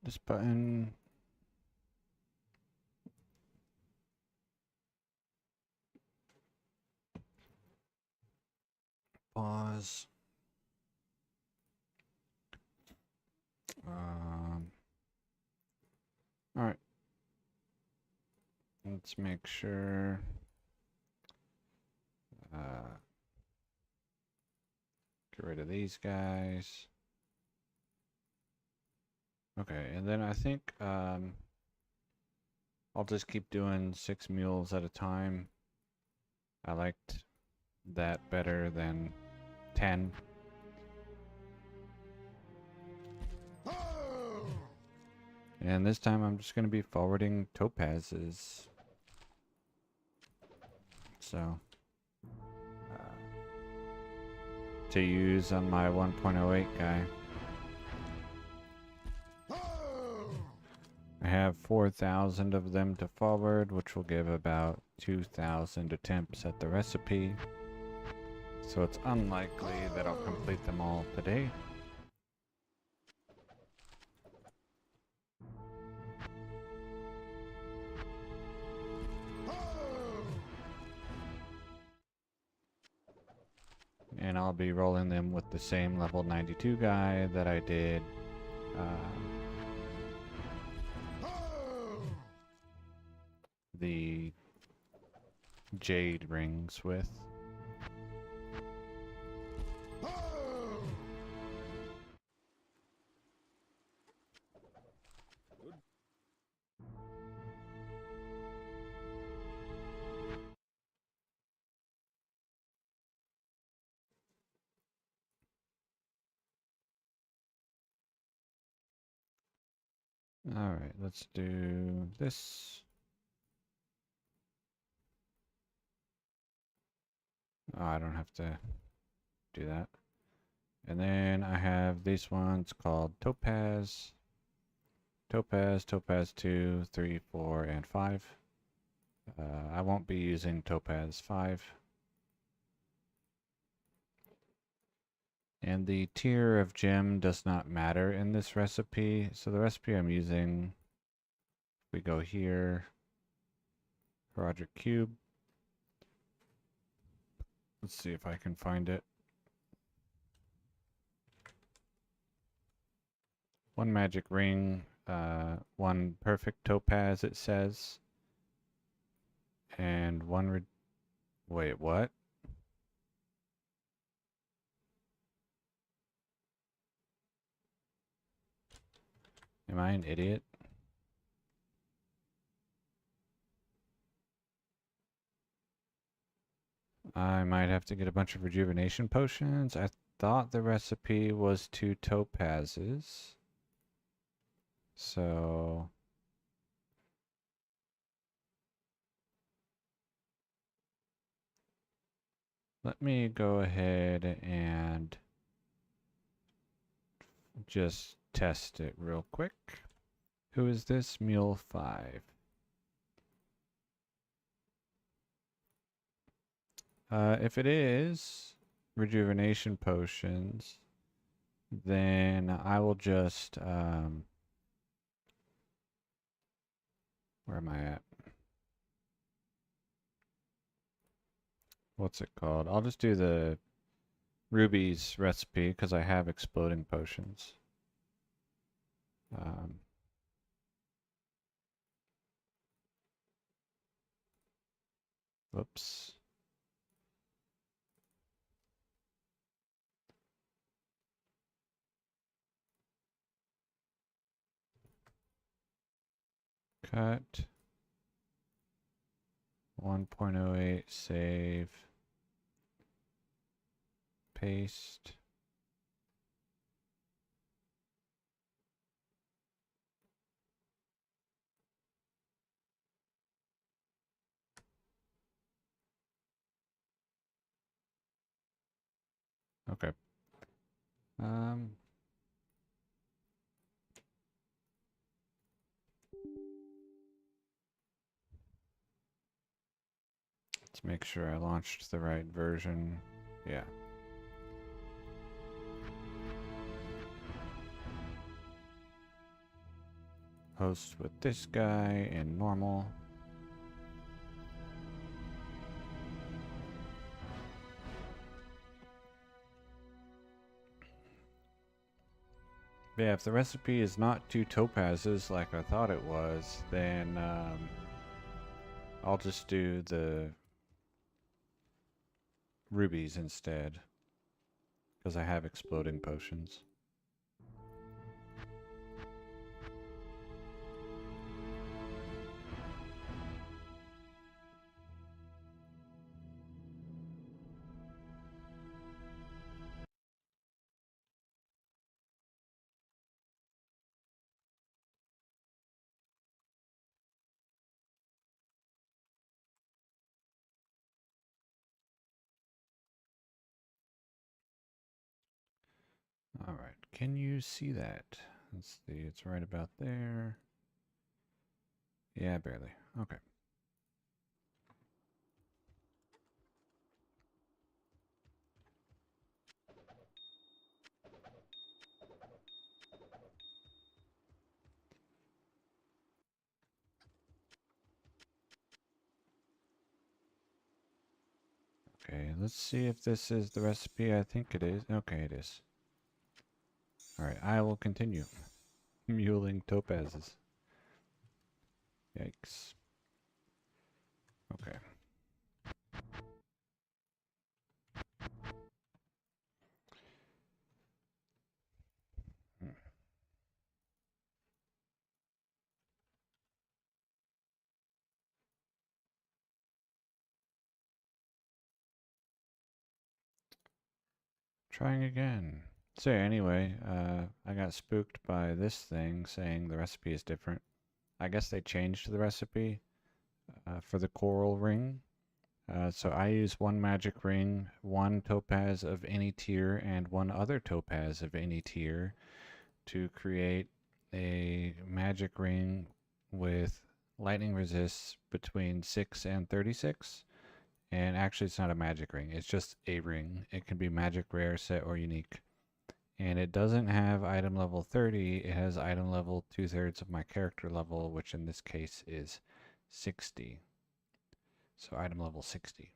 this button. Pause. All right. Let's make sure. Get rid of these guys. Okay, and then I think I'll just keep doing 6 mules at a time. I liked that better than 10. And this time I'm just going to be forwarding topazes. So, to use on my 1.08 guy. I have 4,000 of them to forward, which will give about 2,000 attempts at the recipe. So it's unlikely that I'll complete them all today. And I'll be rolling them with the same level 92 guy that I did the jade rings with. Alright, let's do this. Oh, I don't have to do that. And then I have these ones called Topaz. Topaz, Topaz 2, 3, 4, and 5. I won't be using Topaz 5. And the tier of gem does not matter in this recipe. So the recipe I'm using, we go here, Roderick Cube. Let's see if I can find it. One magic ring, one perfect topaz, it says. And one wait, what? Am I an idiot? I might have to get a bunch of rejuvenation potions. I thought the recipe was 2 topazes. So let me go ahead and just test it real quick. Who is this? Mule 5. If it is rejuvenation potions, then I will just, where am I at? What's it called? I'll just do the rubies recipe because I have exploding potions. Whoops. Cut. 1.08 save. Paste. Okay. Let's make sure I launched the right version. Yeah. host with this guy in normal. But yeah, if the recipe is not 2 topazes like I thought it was, then I'll just do the rubies instead, because I have exploding potions. Alright, can you see that? Let's see, it's right about there. Yeah, barely. Okay. Okay, let's see if this is the recipe. I think it is. Okay, it is. Alright, I will continue. Muling topazes. Yikes. Okay. Hmm. Trying again. So anyway, I got spooked by this thing saying the recipe is different. I guess they changed the recipe for the coral ring. So I use 1 magic ring, 1 topaz of any tier, and 1 other topaz of any tier to create a magic ring with lightning resists between 6 and 36. And actually, it's not a magic ring, it's just a ring. It can be magic, rare, set, or unique. And it doesn't have item level 30, it has item level 2/3 of my character level, which in this case is 60. So item level 60.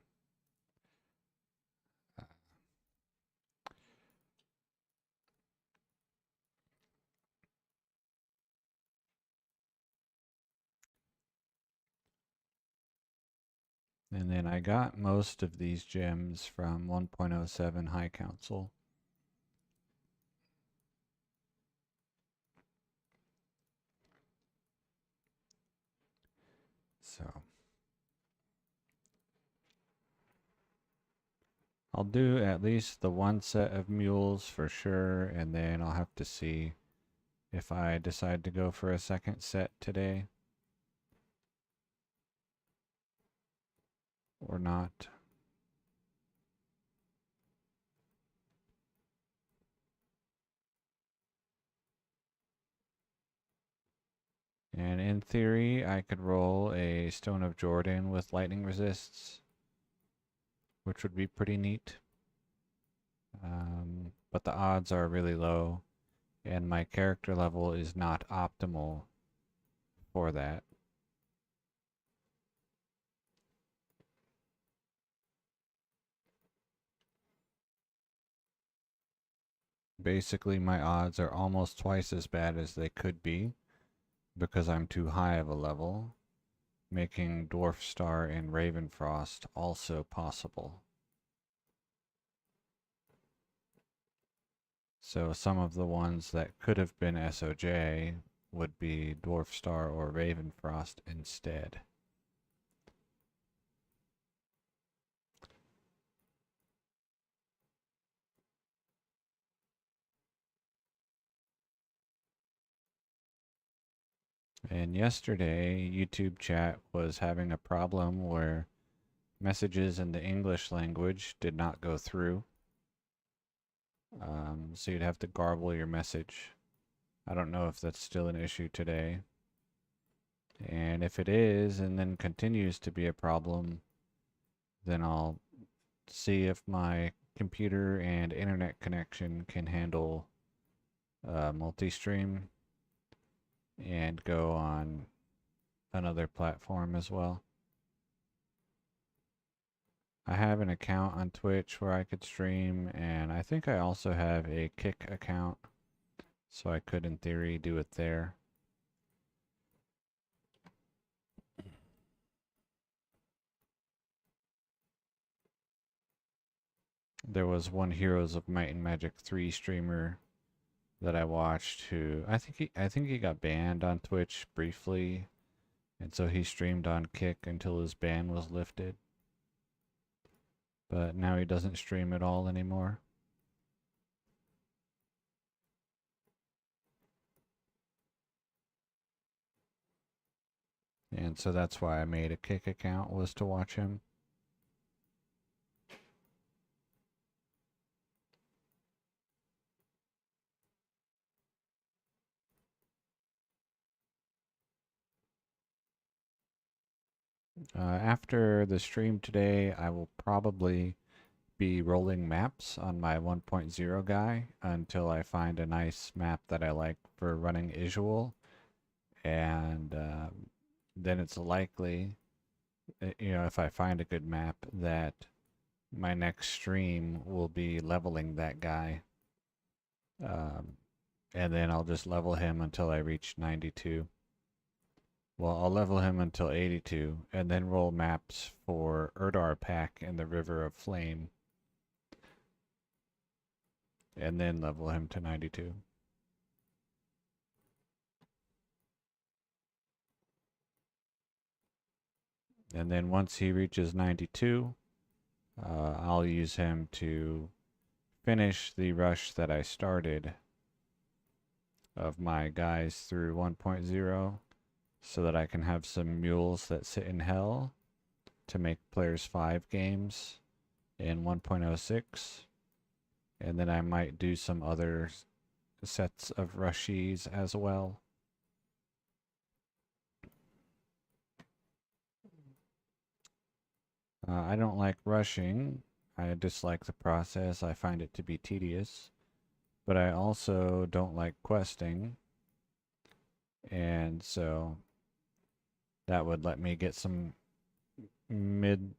And then I got most of these gems from 1.07 High Council. So I'll do at least the 1 set of mules for sure, and then I'll have to see if I decide to go for a second set today or not. And in theory, I could roll a Stone of Jordan with lightning resists, which would be pretty neat. But the odds are really low, and my character level is not optimal for that. Basically, my odds are almost twice as bad as they could be because I'm too high of a level, making Dwarf Star and Ravenfrost also possible. So some of the ones that could have been SOJ would be Dwarf Star or Ravenfrost instead. And yesterday, YouTube chat was having a problem where messages in the English language did not go through. So you'd have to garble your message. I don't know if that's still an issue today. And if it is, and then continues to be a problem, then I'll see if my computer and internet connection can handle multi-stream. and go on another platform as well. I have an account on Twitch where I could stream, and I think I also have a Kick account, so I could in theory do it there. There was one Heroes of Might and Magic 3 streamer that I watched who I think he got banned on Twitch briefly, and so he streamed on Kick until his ban was lifted. But now he doesn't stream at all anymore. And so that's why I made a Kick account, was to watch him. After the stream today, I will probably be rolling maps on my 1.0 guy until I find a nice map that I like for running Isual. And then it's likely, if I find a good map, that my next stream will be leveling that guy. And then I'll just level him until I reach 92. Well, I'll level him until 82, and then roll maps for Erdar Pack and the River of Flame. And then level him to 92. And then once he reaches 92, I'll use him to finish the rush that I started of my guys through 1.0 so that I can have some mules that sit in hell to make players 5 games in 1.06. And then I might do some other sets of rushies as well. I don't like rushing. I dislike the process. I find it to be tedious. But I also don't like questing. And so that would let me get some mid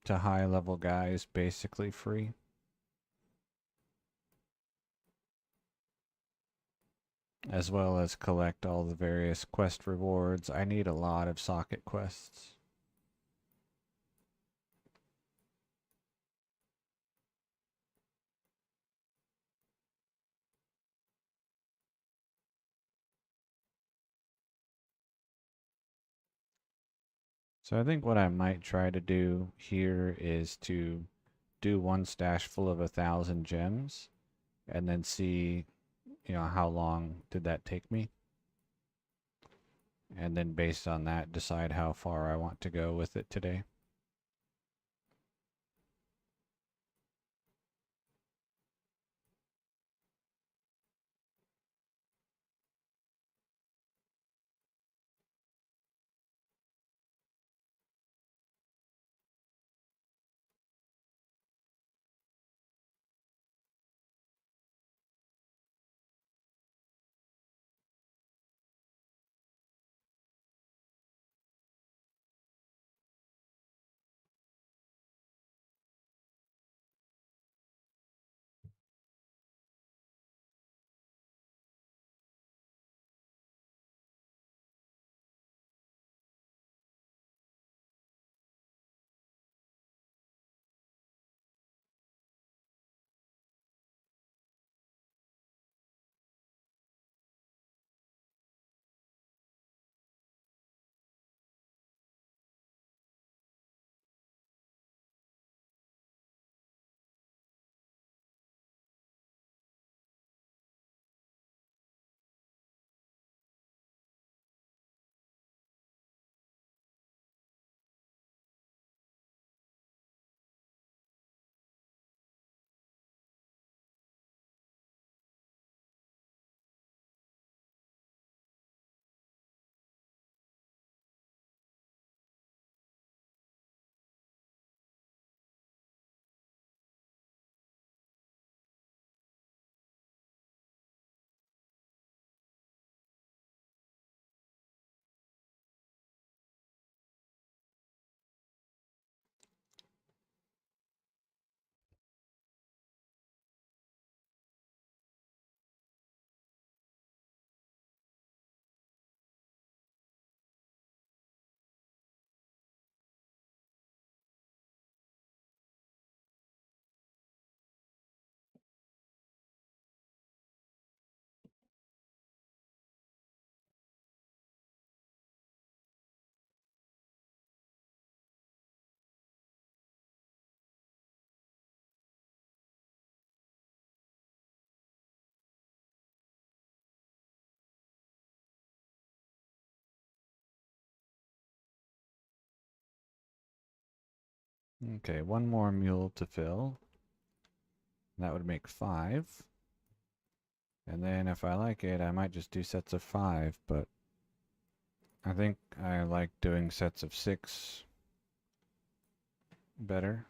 to high level guys basically free. As well as collect all the various quest rewards. I need a lot of socket quests. So I think what I might try to do here is to do one stash full of 1,000 gems and then see, how long did that take me? And then based on that, decide how far I want to go with it today. Okay, one more mule to fill. That would make 5. And then if I like it, I might just do sets of 5, but I think I like doing sets of 6 better.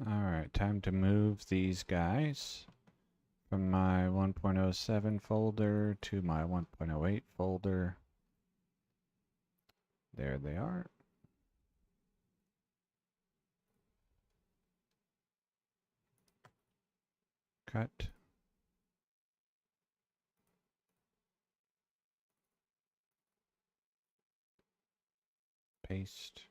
Alright, time to move these guys from my 1.07 folder to my 1.08 folder. There they are. Cut. Paste.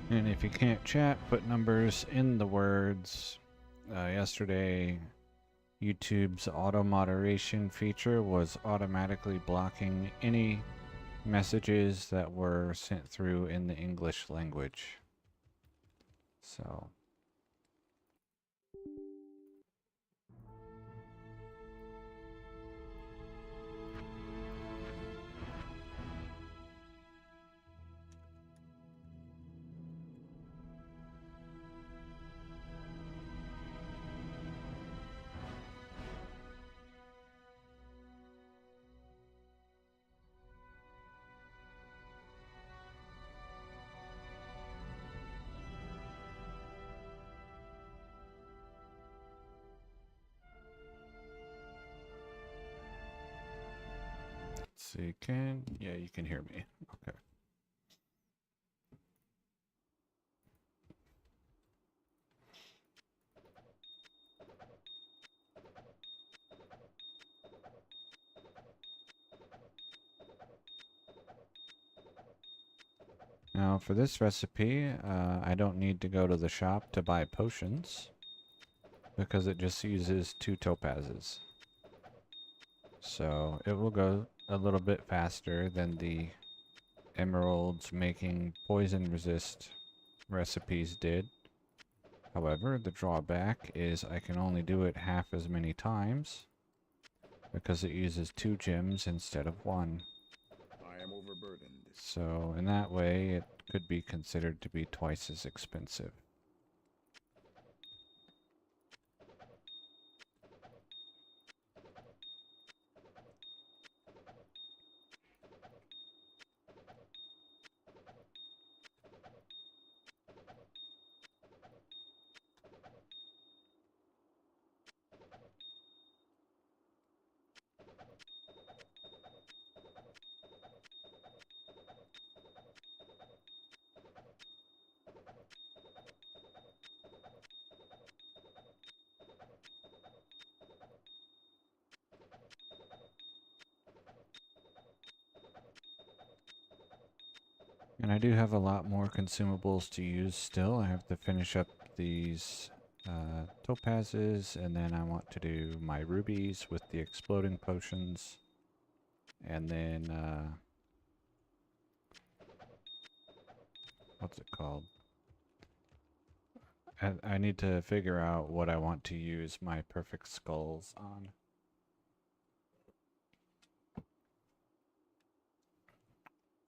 And if you can't chat, put numbers in the words. Yesterday, YouTube's auto moderation feature was automatically blocking any messages that were sent through in the English language. So you can, yeah, you can hear me. Okay. Now for this recipe, I don't need to go to the shop to buy potions because it just uses 2 topazes. So it will go a little bit faster than the emeralds making poison resist recipes did. However, the drawback is I can only do it half as many times because it uses 2 gems instead of 1. I am overburdened. So in that way, it could be considered to be twice as expensive. And I do have a lot more consumables to use still. I have to finish up these topazes, and then I want to do my rubies with the exploding potions. And then, what's it called? I need to figure out what I want to use my perfect skulls on.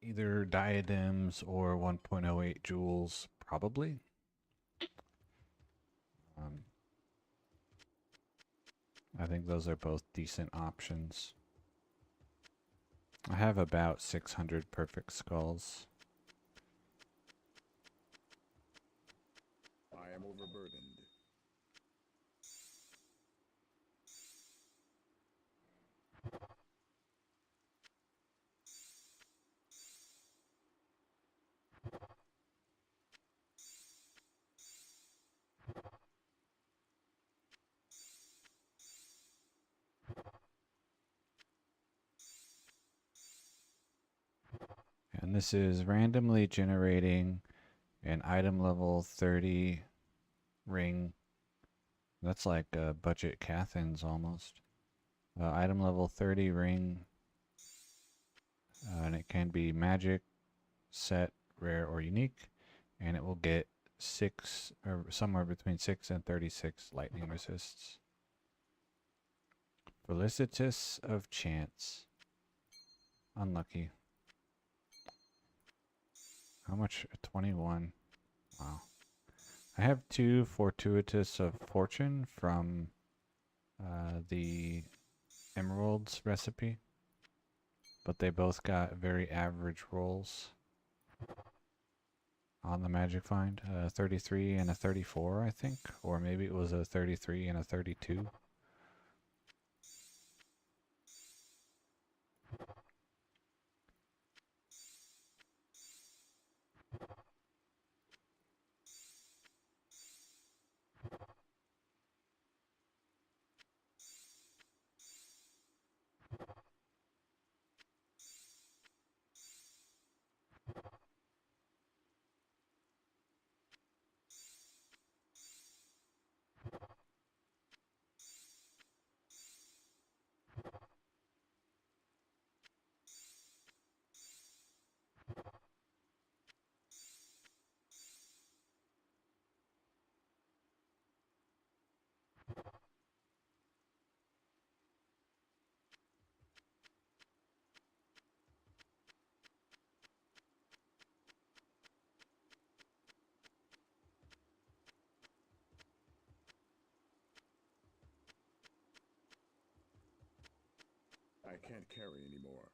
Either diadems or 1.08 joules, probably. I think those are both decent options. I have about 600 perfect skulls. I am overburdened. And this is randomly generating an item level 30 ring. That's like budget Cathans almost. Item level 30 ring. And it can be magic, set, rare, or unique. And it will get 6 or somewhere between 6 and 36 lightning resists. Felicitous of Chance. Unlucky. How much? 21. Wow. I have 2 Fortuitous of Fortune from the Emeralds recipe, but they both got very average rolls on the Magic Find. 33 and a 34, I think, or maybe it was a 33 and a 32. I can't carry anymore.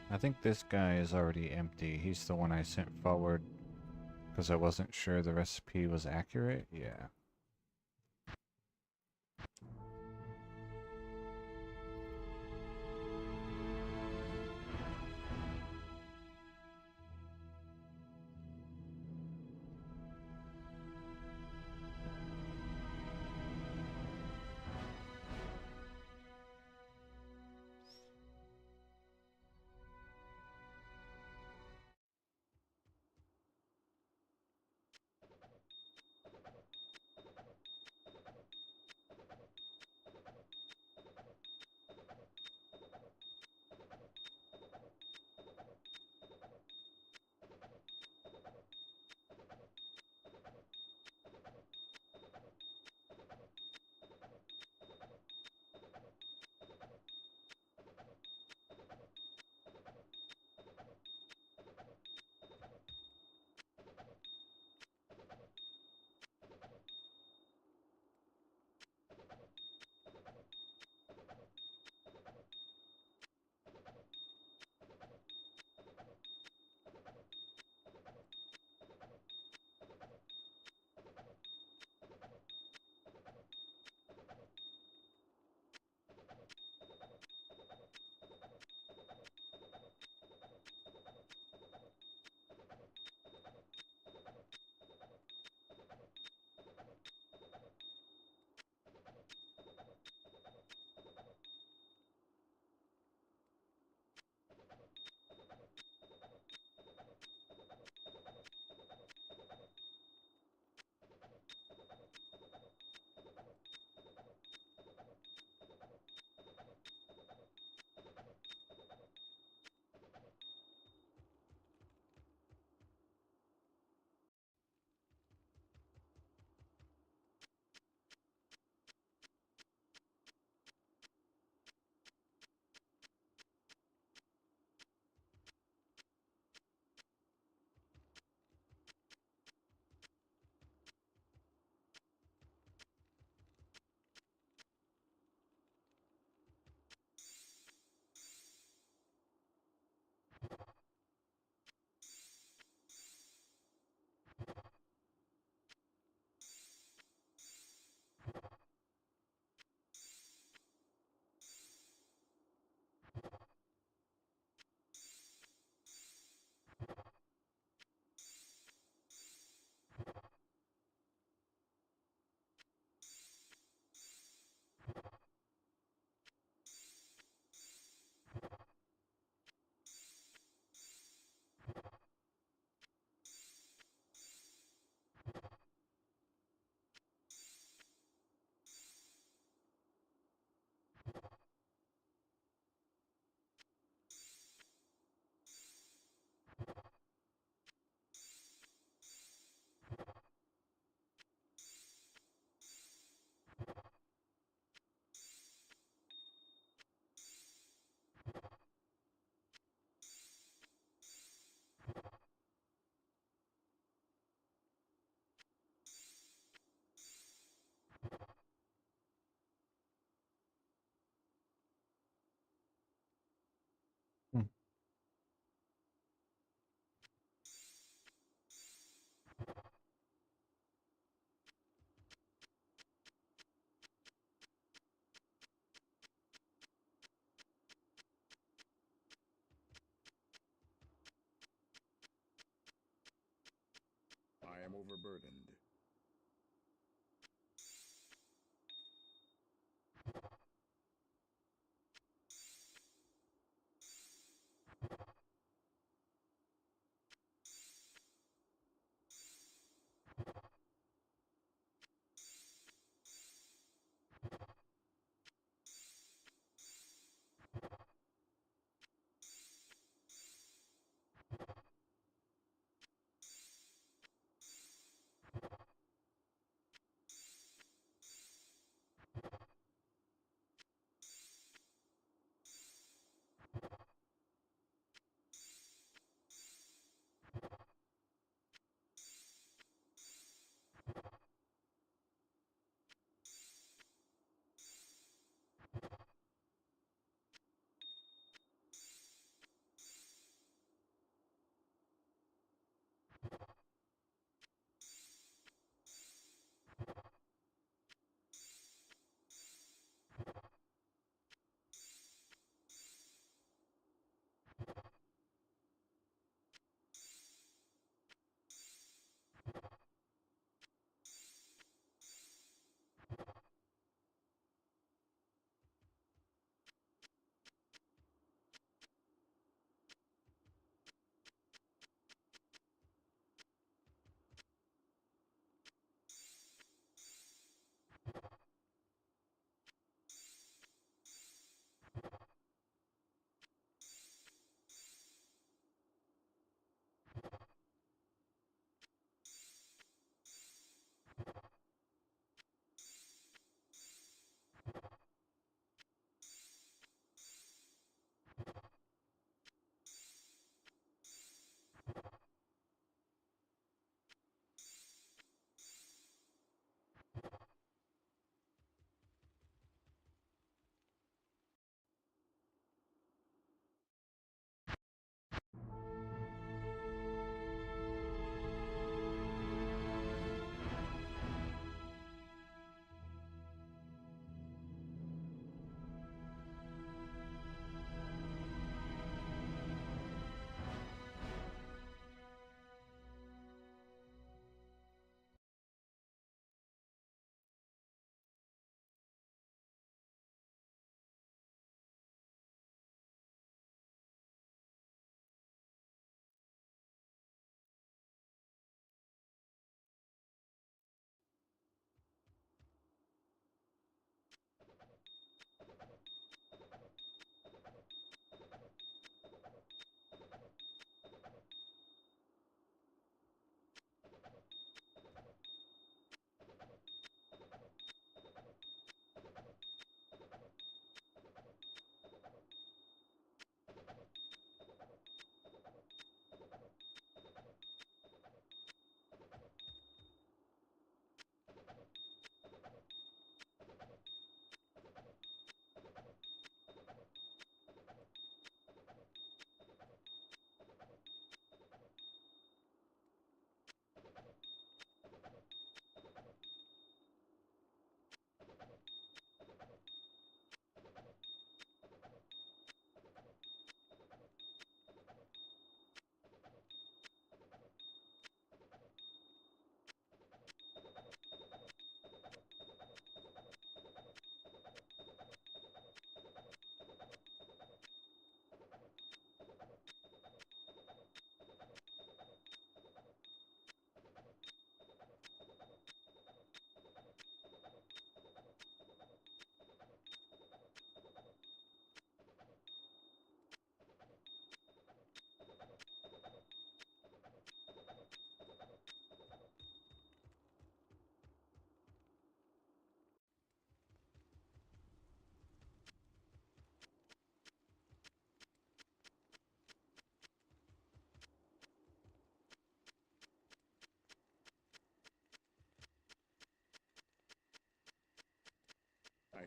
I think this guy is already empty. He's the one I sent forward because I wasn't sure the recipe was accurate. Yeah. Hmm. I am overburdened.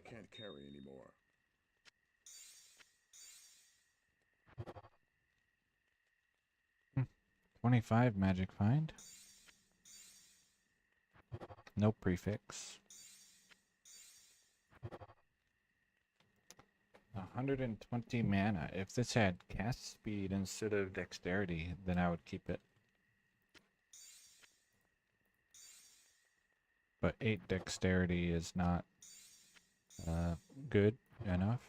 can't carry anymore. 25 magic find. No prefix. 120 mana. If this had cast speed instead of dexterity, then I would keep it. But 8 dexterity is not good enough.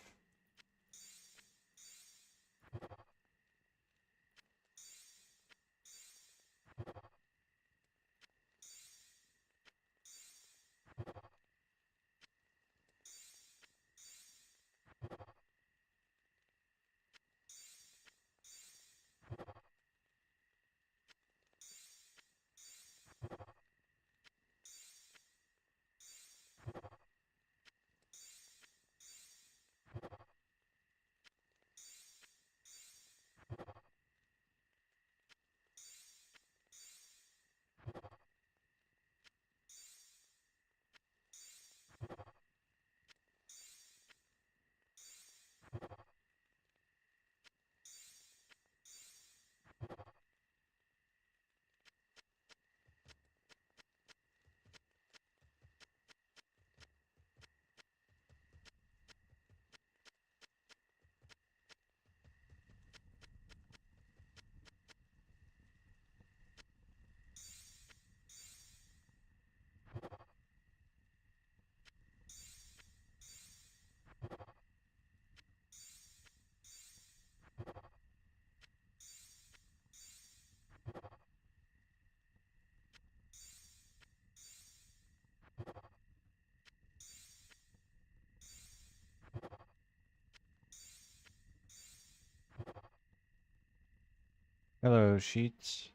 Hello, Sheets.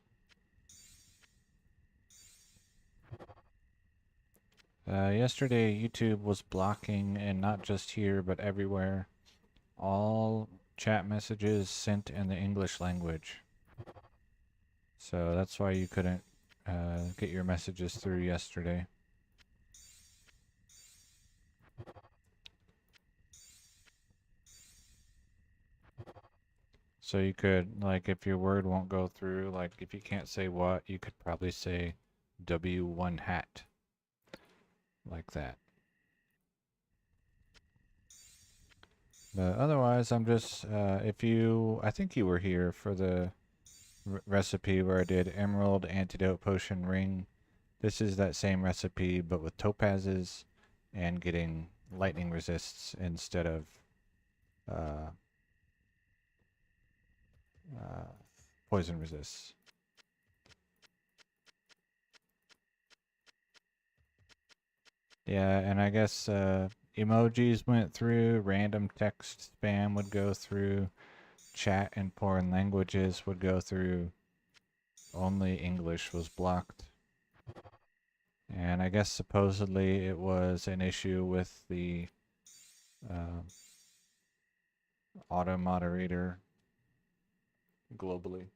Yesterday, YouTube was blocking, and not just here, but everywhere, all chat messages sent in the English language. So that's why you couldn't get your messages through yesterday. So you could, like, if your word won't go through, like, if you can't say what, you could probably say W1 hat. Like that. But otherwise, I'm just, I think you were here for the recipe where I did Emerald Antidote Potion Ring. This is that same recipe, but with topazes and getting lightning resists instead of poison resists. Yeah, and I guess emojis went through, random text spam would go through, chat in foreign languages would go through, only English was blocked. And I guess supposedly it was an issue with the auto moderator globally.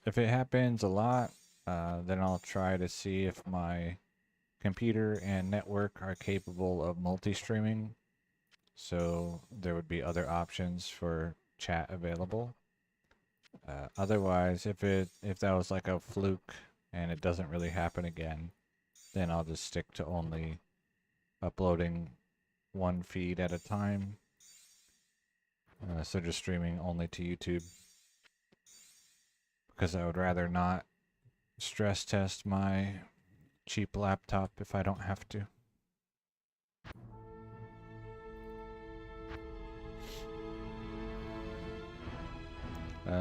If it happens a lot, then I'll try to see if my computer and network are capable of multi-streaming. So there would be other options for chat available. Otherwise, if that was like a fluke and it doesn't really happen again, then I'll just stick to only uploading one feed at a time. So just streaming only to YouTube. Because I would rather not stress test my cheap laptop if I don't have to.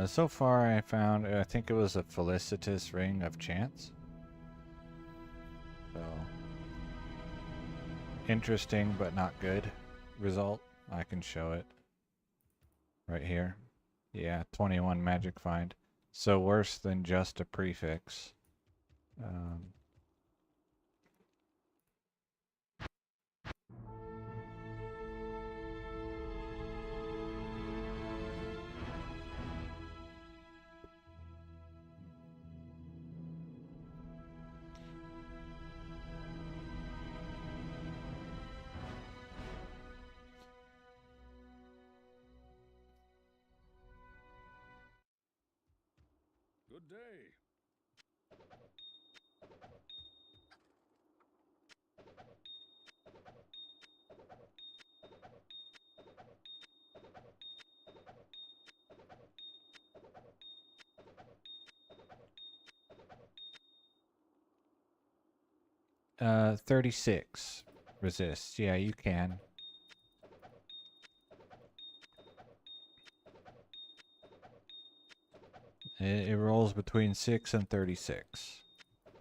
So far I found, I think it was a Felicitous Ring of Chance. So, interesting but not good result. I can show it right here. Yeah, 21 magic find. So worse than just a prefix. Good day. 36 resist. Yeah, you can. It rolls between 6 and 36.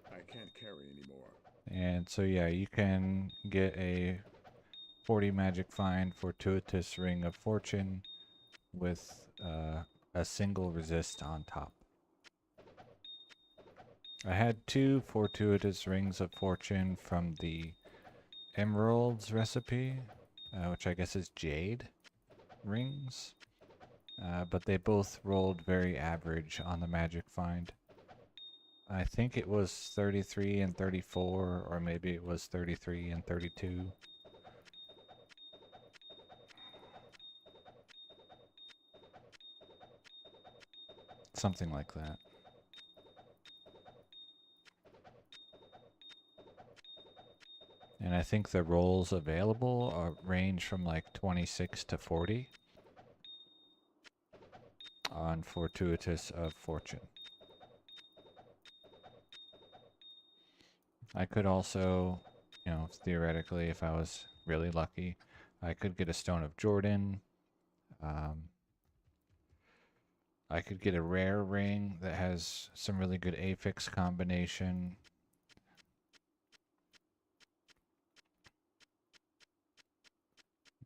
I can't carry anymore. And so, yeah, you can get a 40 magic find Fortuitous Ring of Fortune with a single resist on top. I had 2 Fortuitous Rings of Fortune from the Emeralds recipe, which I guess is Jade rings. But they both rolled very average on the magic find. I think it was 33 and 34, or maybe it was 33 and 32. Something like that. And I think the rolls available range from like 26 to 40 on Fortuitous of Fortune. I could also, you know, theoretically, if I was really lucky, I could get a Stone of Jordan. I could get a rare ring that has some really good affix combination.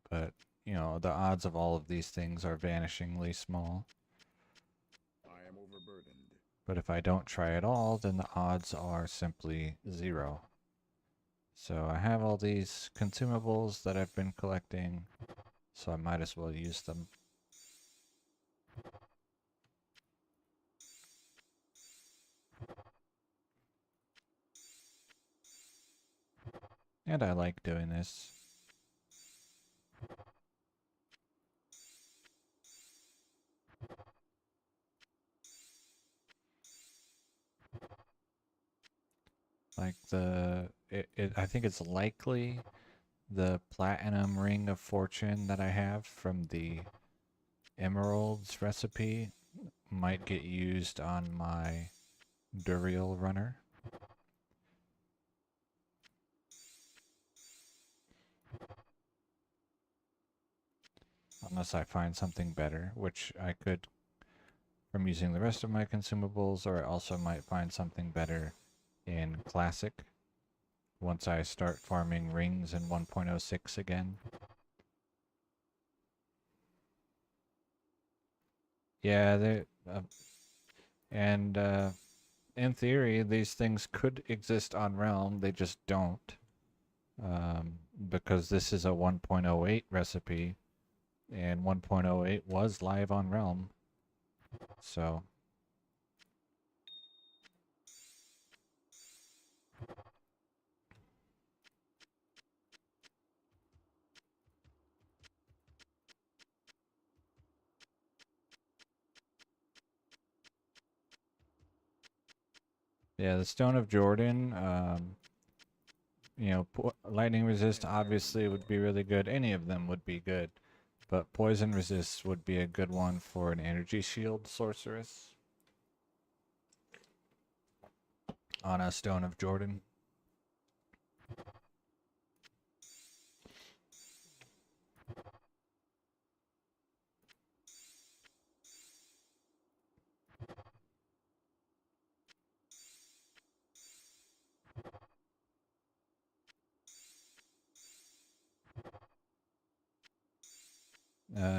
But, you know, the odds of all of these things are vanishingly small. I am overburdened. But if I don't try at all, then the odds are simply 0. So I have all these consumables that I've been collecting, so I might as well use them. And I like doing this. Like I think it's likely the Platinum Ring of Fortune that I have from the Emeralds recipe might get used on my Duriel runner. Unless I find something better, which I could from using the rest of my consumables, or I also might find something better in Classic once I start farming rings in 1.06 again. Yeah, and in theory, these things could exist on Realm, they just don't. Because this is a 1.08 recipe, and 1.08 was live on Realm. So yeah, the Stone of Jordan, you know, lightning resist obviously would be really good. Any of them would be good. But poison resist would be a good one for an energy shield sorceress on a Stone of Jordan.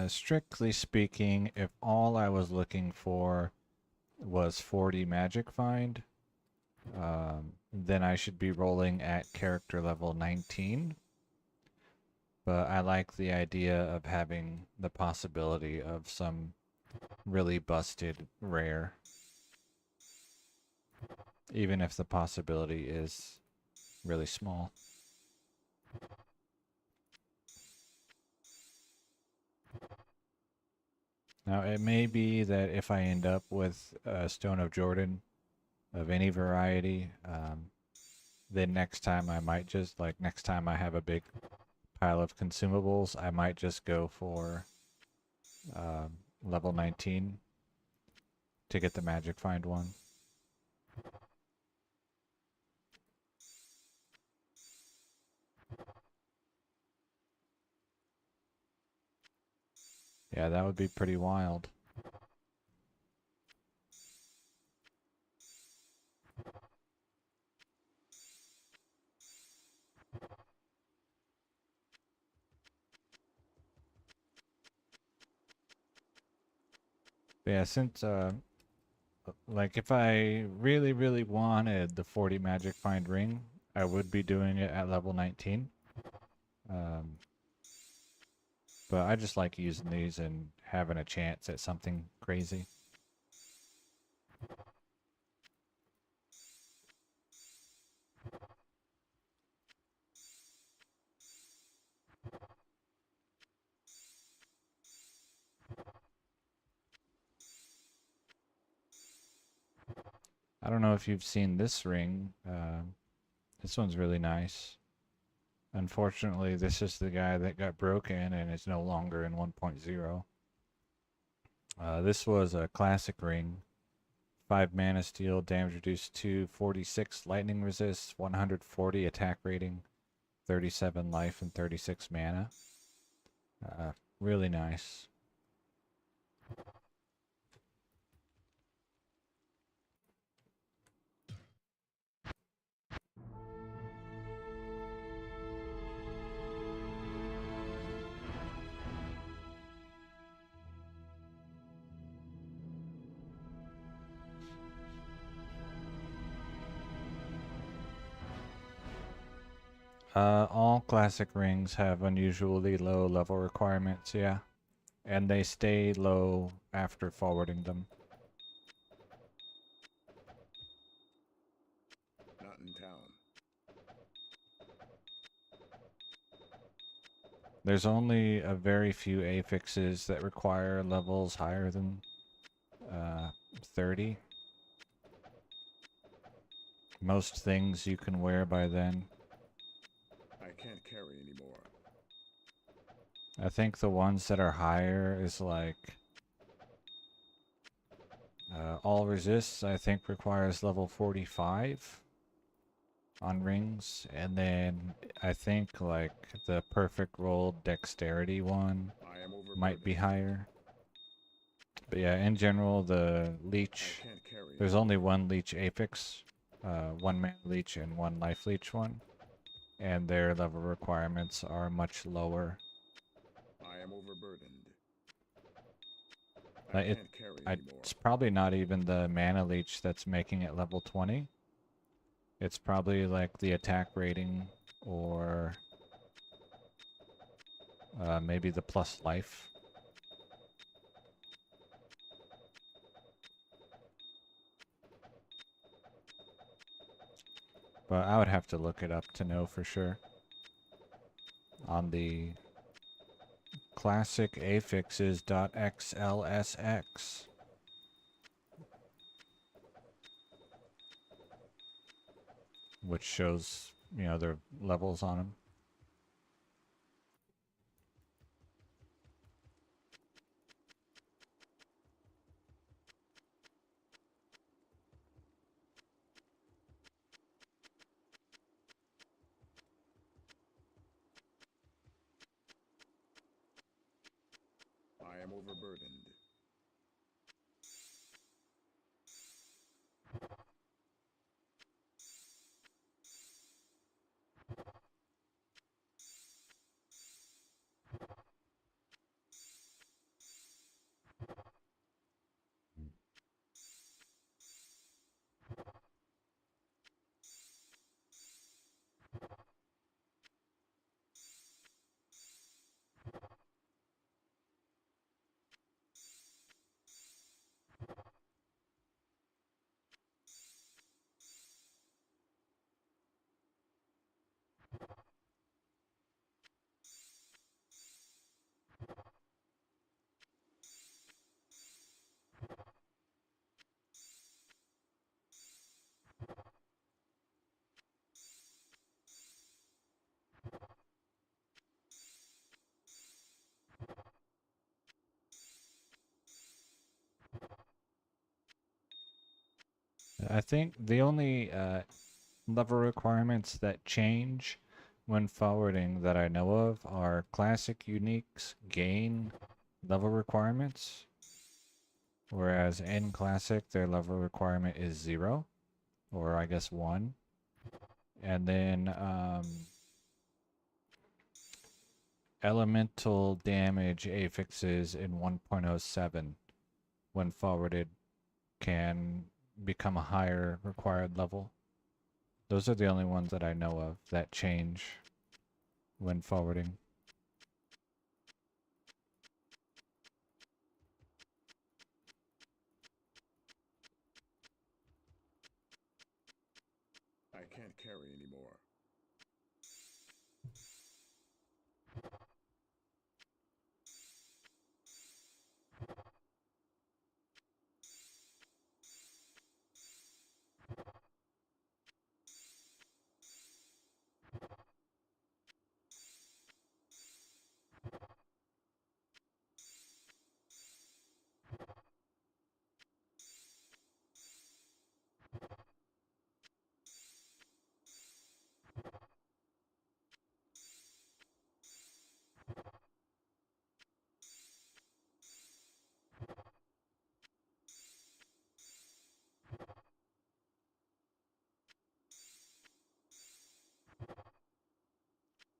Strictly speaking, if all I was looking for was 40 magic find, then I should be rolling at character level 19. But I like the idea of having the possibility of some really busted rare. Even if the possibility is really small. Now, it may be that if I end up with a Stone of Jordan of any variety, then next time I might just, like, next time I have a big pile of consumables, I might just go for level 19 to get the Magic Find one. Yeah, that would be pretty wild. But yeah, since like if I really, really wanted the 40 Magic Find ring, I would be doing it at level 19. But I just like using these and having a chance at something crazy. I don't know if you've seen this ring. This one's really nice. Unfortunately, this is the guy that got broken and is no longer in 1.0. This was a classic ring. 5 mana steal, damage reduced to 46, lightning resist, 140 attack rating, 37 life, and 36 mana. Really nice. All classic rings have unusually low level requirements, yeah. And they stay low after forwarding them. Not in town. There's only a very few affixes that require levels higher than 30. Most things you can wear by then. I can't carry anymore. I think the ones that are higher is like all resists, I think requires level 45 on rings, and then I think like the perfect roll dexterity one I am might be overburdened. higher. But yeah, in general, the I leech, can't carry there's anymore. only one leech affix, one mana leech and one life leech one, and their level requirements are much lower. I am overburdened. I Like can't carry anymore. it's probably not even the mana leech that's making it level 20. It's probably like the attack rating or maybe the plus life. But I would have to look it up to know for sure. On the classic affixes.xlsx. Which shows, you know, their levels on them. I am overburdened. I think the only level requirements that change when forwarding that I know of are classic uniques gain level requirements, whereas in classic their level requirement is 0, or I guess 1. And then elemental damage affixes in 1.07 when forwarded can become a higher required level. Those are the only ones that I know of that change when forwarding. I can't carry anymore.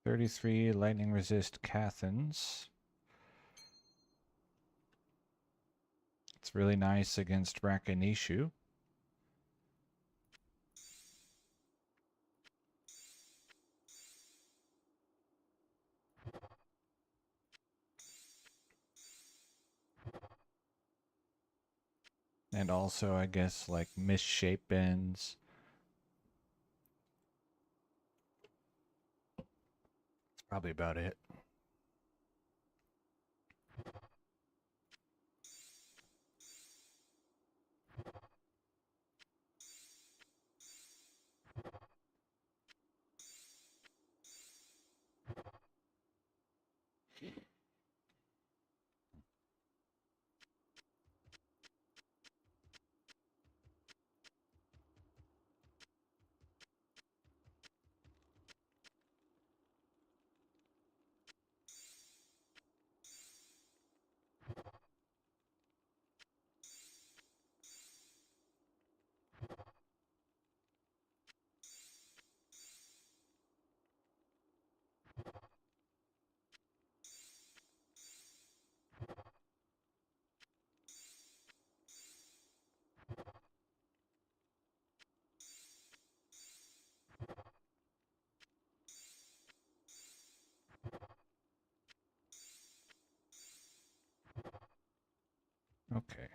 "33 lightning resist Cathans." It's really nice against Rakanishu. And also, I guess, like Misshapens. That's probably about it. Okay.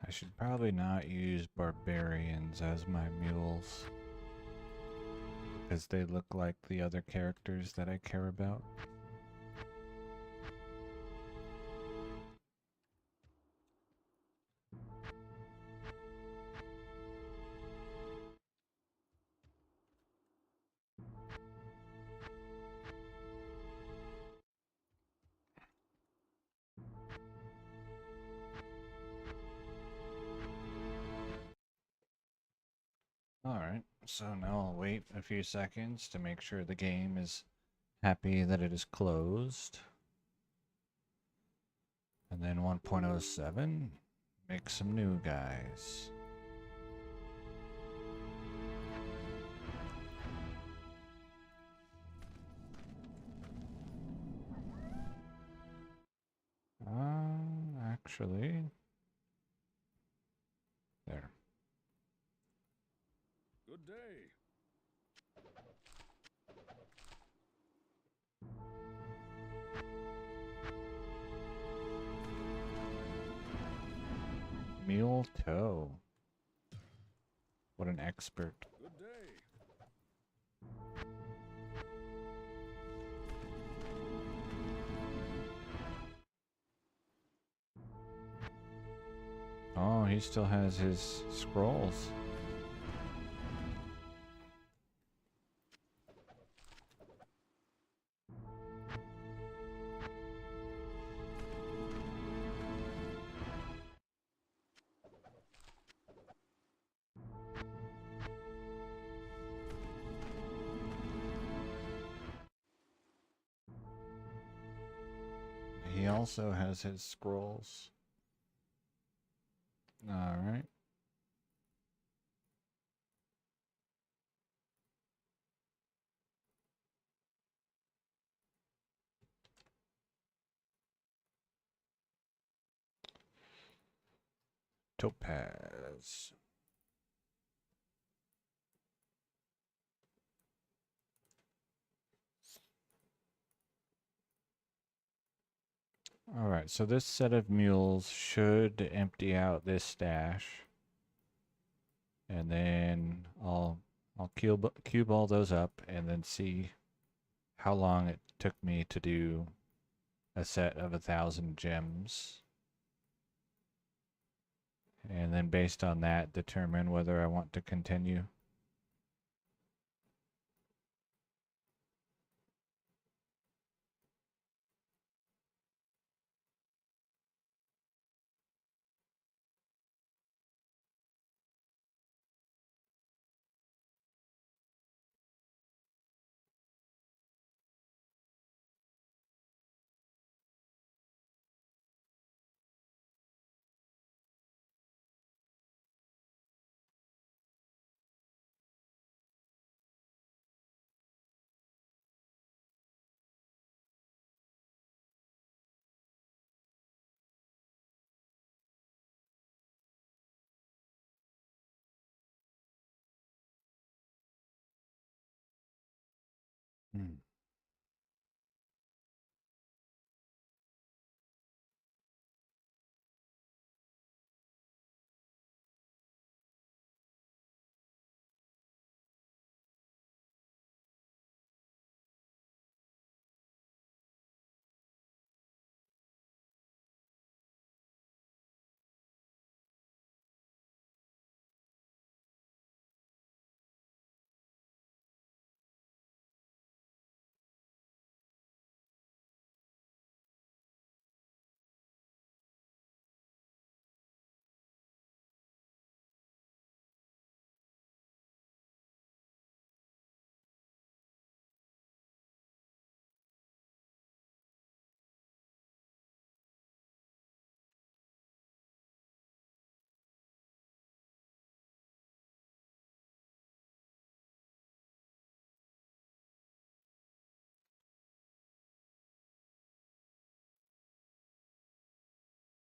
I should probably not use barbarians as my mules, because they look like the other characters that I care about. Alright, so now I'll wait a few seconds to make sure the game is happy that it is closed. And then 1.07, make some new guys. Actually, there. Good day. Mule Toe. What an expert. Good day. Oh, he still has his scrolls. He also has his scrolls. Alright. Topaz. Alright, so this set of mules should empty out this stash. And then I'll cube all those up and then see how long it took me to do a set of 1,000 gems. And then based on that, determine whether I want to continue. Hmm.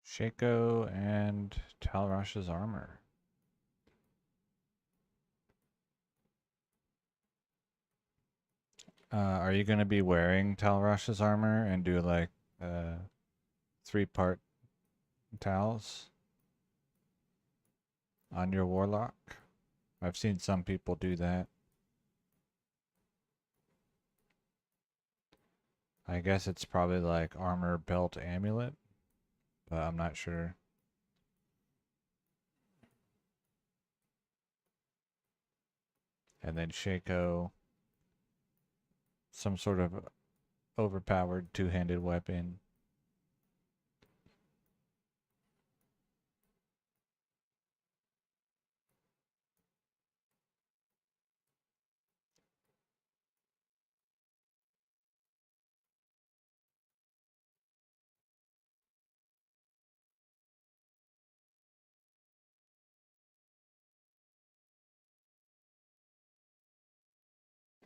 Shaco and Talrash's armor. Are you going to be wearing Talrash's armor and do like 3-part towels on your warlock? I've seen some people do that. I guess it's probably like armor belt amulet, but I'm not sure. And then Shaco, some sort of overpowered two-handed weapon.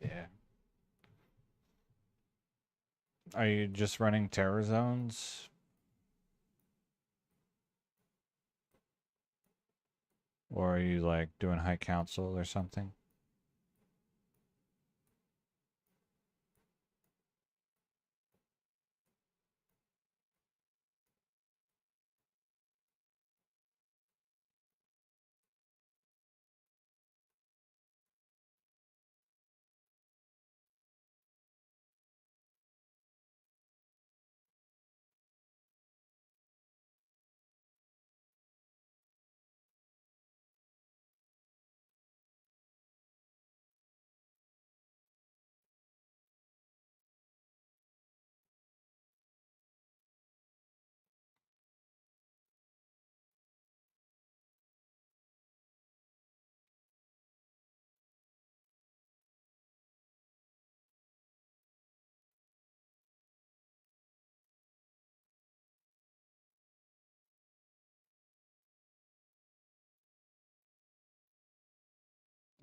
Yeah. Are you just running terror zones? Or are you like doing high council or something?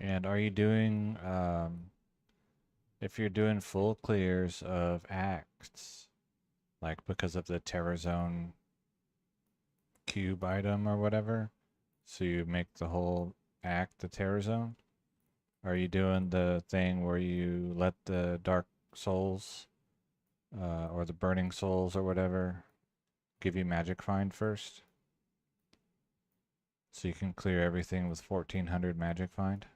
And are you doing, if you're doing full clears of acts, like because of the Terror Zone cube item or whatever, so you make the whole act the Terror Zone? Are you doing the thing where you let the Dark Souls, or the Burning Souls or whatever, give you Magic Find first? So you can clear everything with 1400 Magic Find?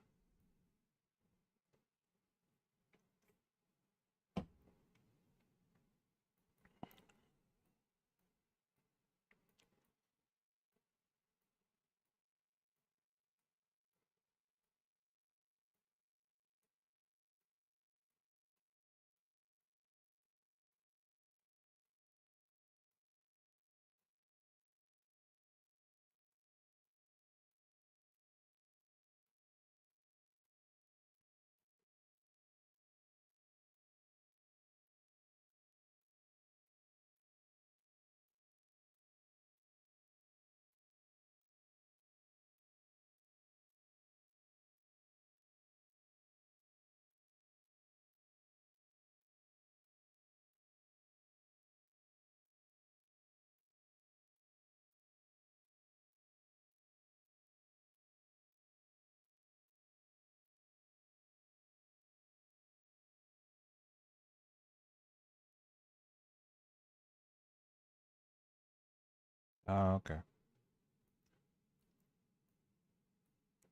Oh, okay.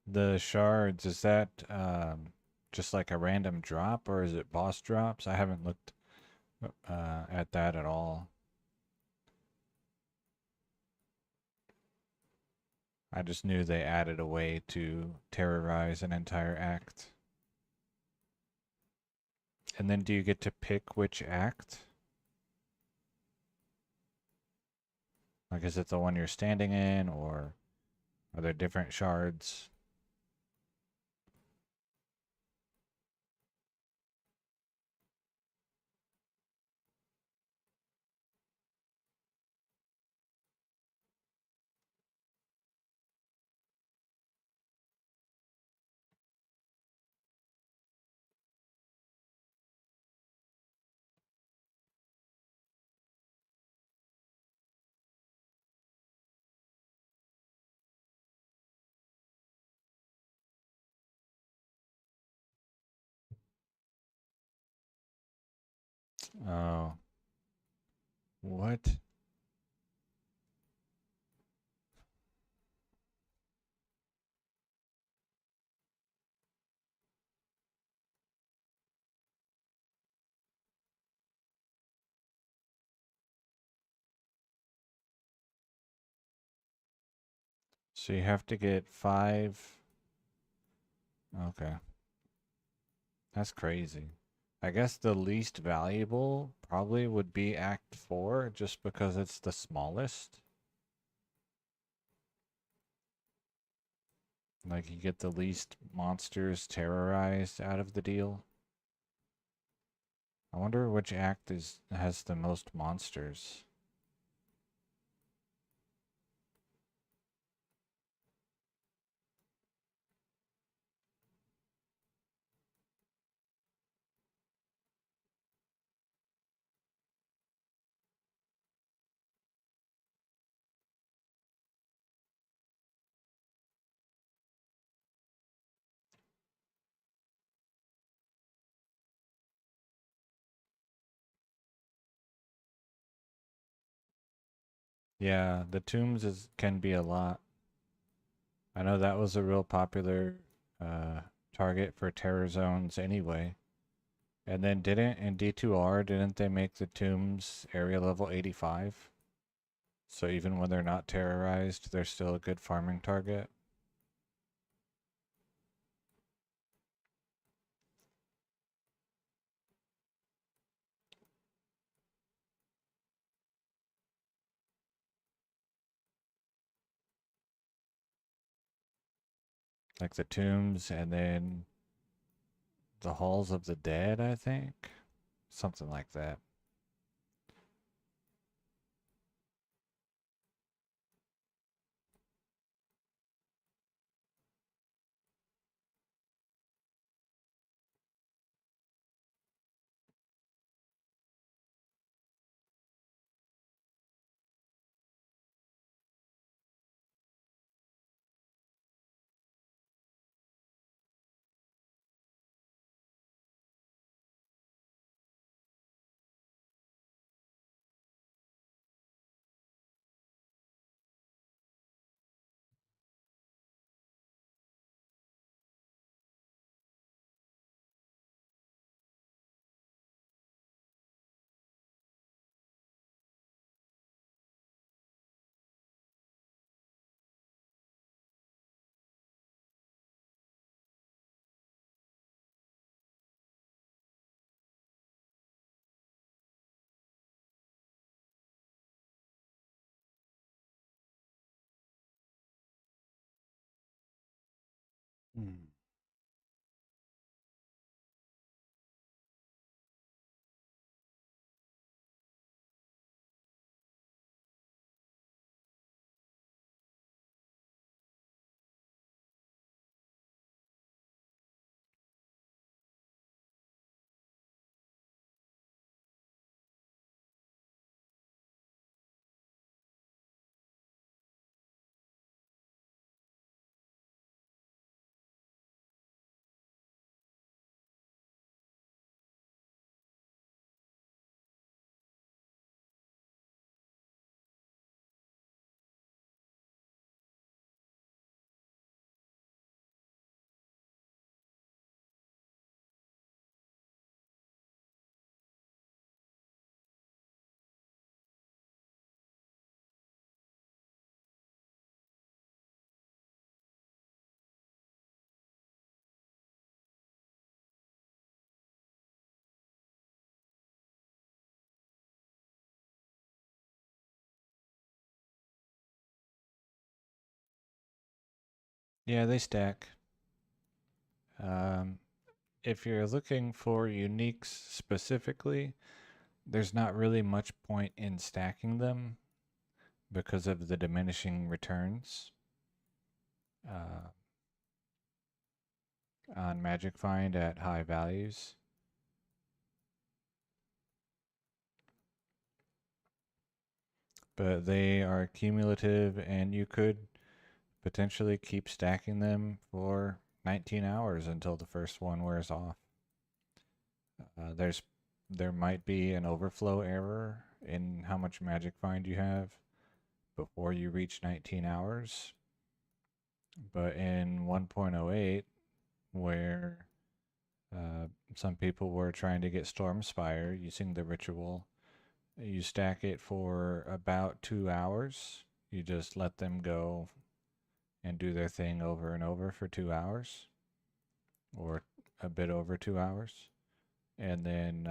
The shards, is that just like a random drop or is it boss drops? I haven't looked at that at all. I just knew they added a way to terrorize an entire act. And then do you get to pick which act? Like, is it the one you're standing in, or are there different shards? Oh, what? So you have to get 5. Okay. That's crazy. I guess the least valuable probably would be Act 4 just because it's the smallest. Like you get the least monsters terrorized out of the deal. I wonder which act has the most monsters. Yeah, the tombs can be a lot. I know that was a real popular uh, target for terror zones anyway. And then didn't in D2R didn't they make the tombs area level 85? So even when they're not terrorized, they're still a good farming target. Like the tombs and then the halls of the dead, I think. Something like that. Hmm. Yeah, they stack. Um, if you're looking for uniques specifically, there's not really much point in stacking them because of the diminishing returns uh, on Magic Find at high values. But they are cumulative, and you could potentially keep stacking them for 19 hours until the first one wears off. There might be an overflow error in how much Magic Find you have before you reach 19 hours. But in 1.08, where some people were trying to get Stormspire using the ritual, you stack it for about 2 hours. You just let them go and do their thing over and over for 2 hours, or a bit over 2 hours. And then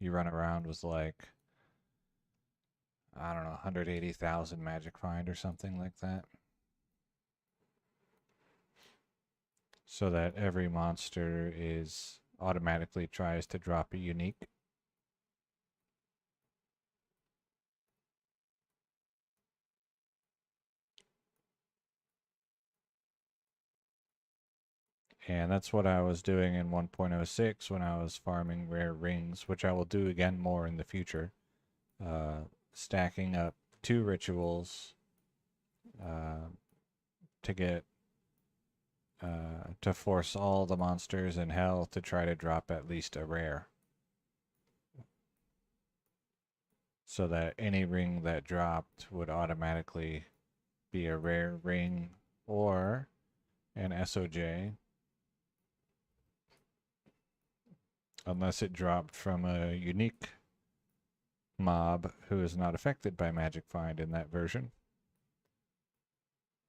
you run around with like, I don't know, 180,000 Magic Find or something like that. So that every monster is automatically tries to drop a unique. And that's what I was doing in 1.06 when I was farming rare rings, which I will do again more in the future. Stacking up 2 rituals to get to force all the monsters in hell to try to drop at least a rare. So that any ring that dropped would automatically be a rare ring or an SOJ, unless it dropped from a unique mob who is not affected by Magic Find in that version.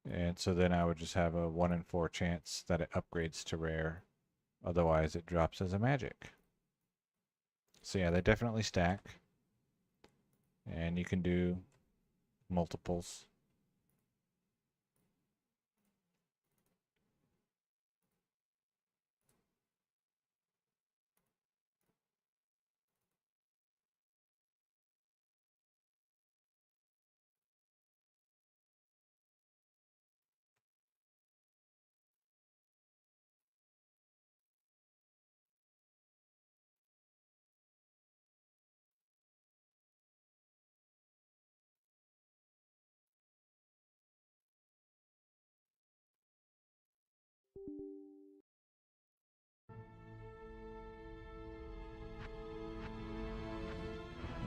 And so then I would just have a 1 in 4 chance that it upgrades to rare. Otherwise, it drops as a magic. So yeah, they definitely stack. And you can do multiples.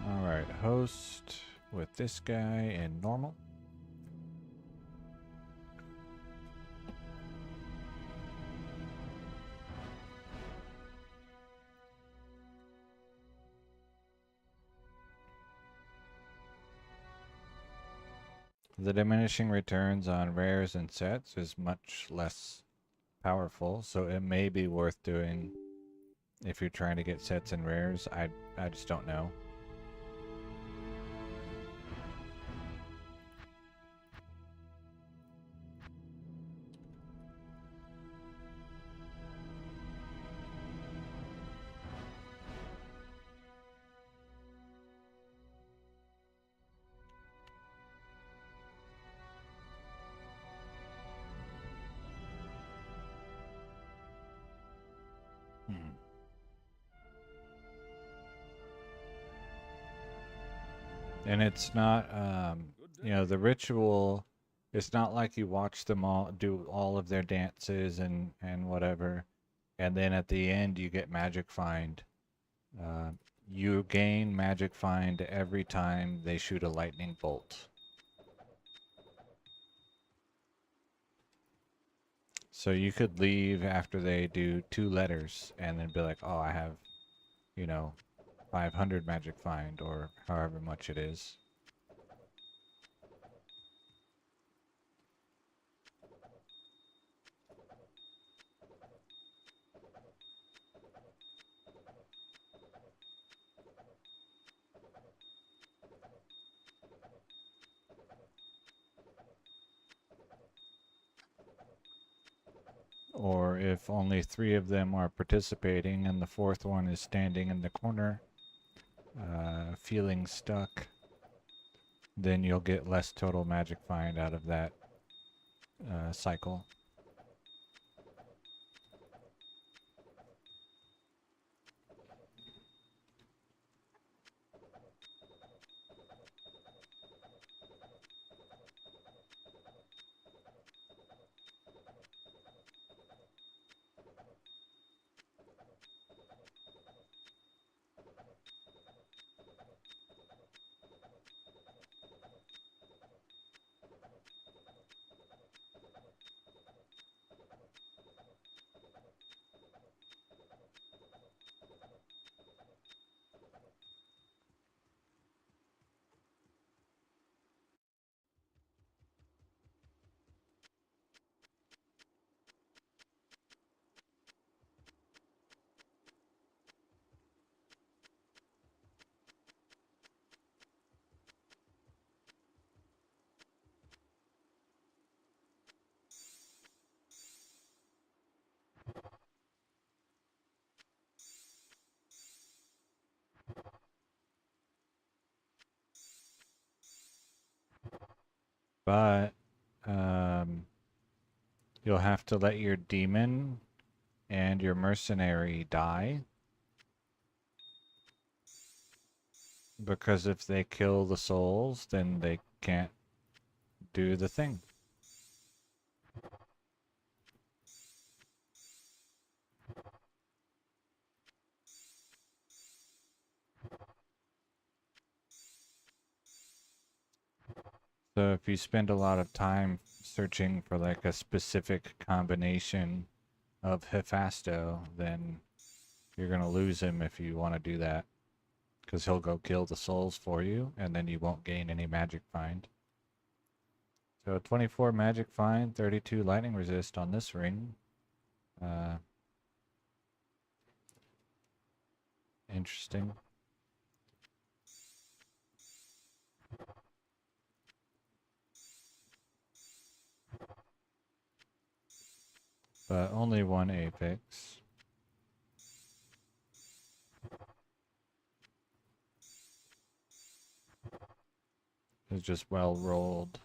Alright, host with this guy in normal. The diminishing returns on rares and sets is much less powerful, so it may be worth doing if you're trying to get sets and rares. I just don't know. And it's not, you know, the ritual. It's not like you watch them all do all of their dances and whatever, and then at the end you get magic find. Uh, you gain magic find every time they shoot a lightning bolt. So you could leave after they do 2 letters and then be like, oh, I have, you know, 500 magic find or however much it is. Or if only 3 of them are participating and the 4th one is standing in the corner, feeling stuck, then you'll get less total magic find out of that cycle. But you'll have to let your demon and your mercenary die. Because if they kill the souls, then they can't do the thing. So if you spend a lot of time searching for like a specific combination of Hephasto, then you're going to lose him if you want to do that. Because he'll go kill the souls for you, and then you won't gain any magic find. So 24 magic find, 32 lightning resist on this ring. Interesting. But only 1 apex. It's just well rolled.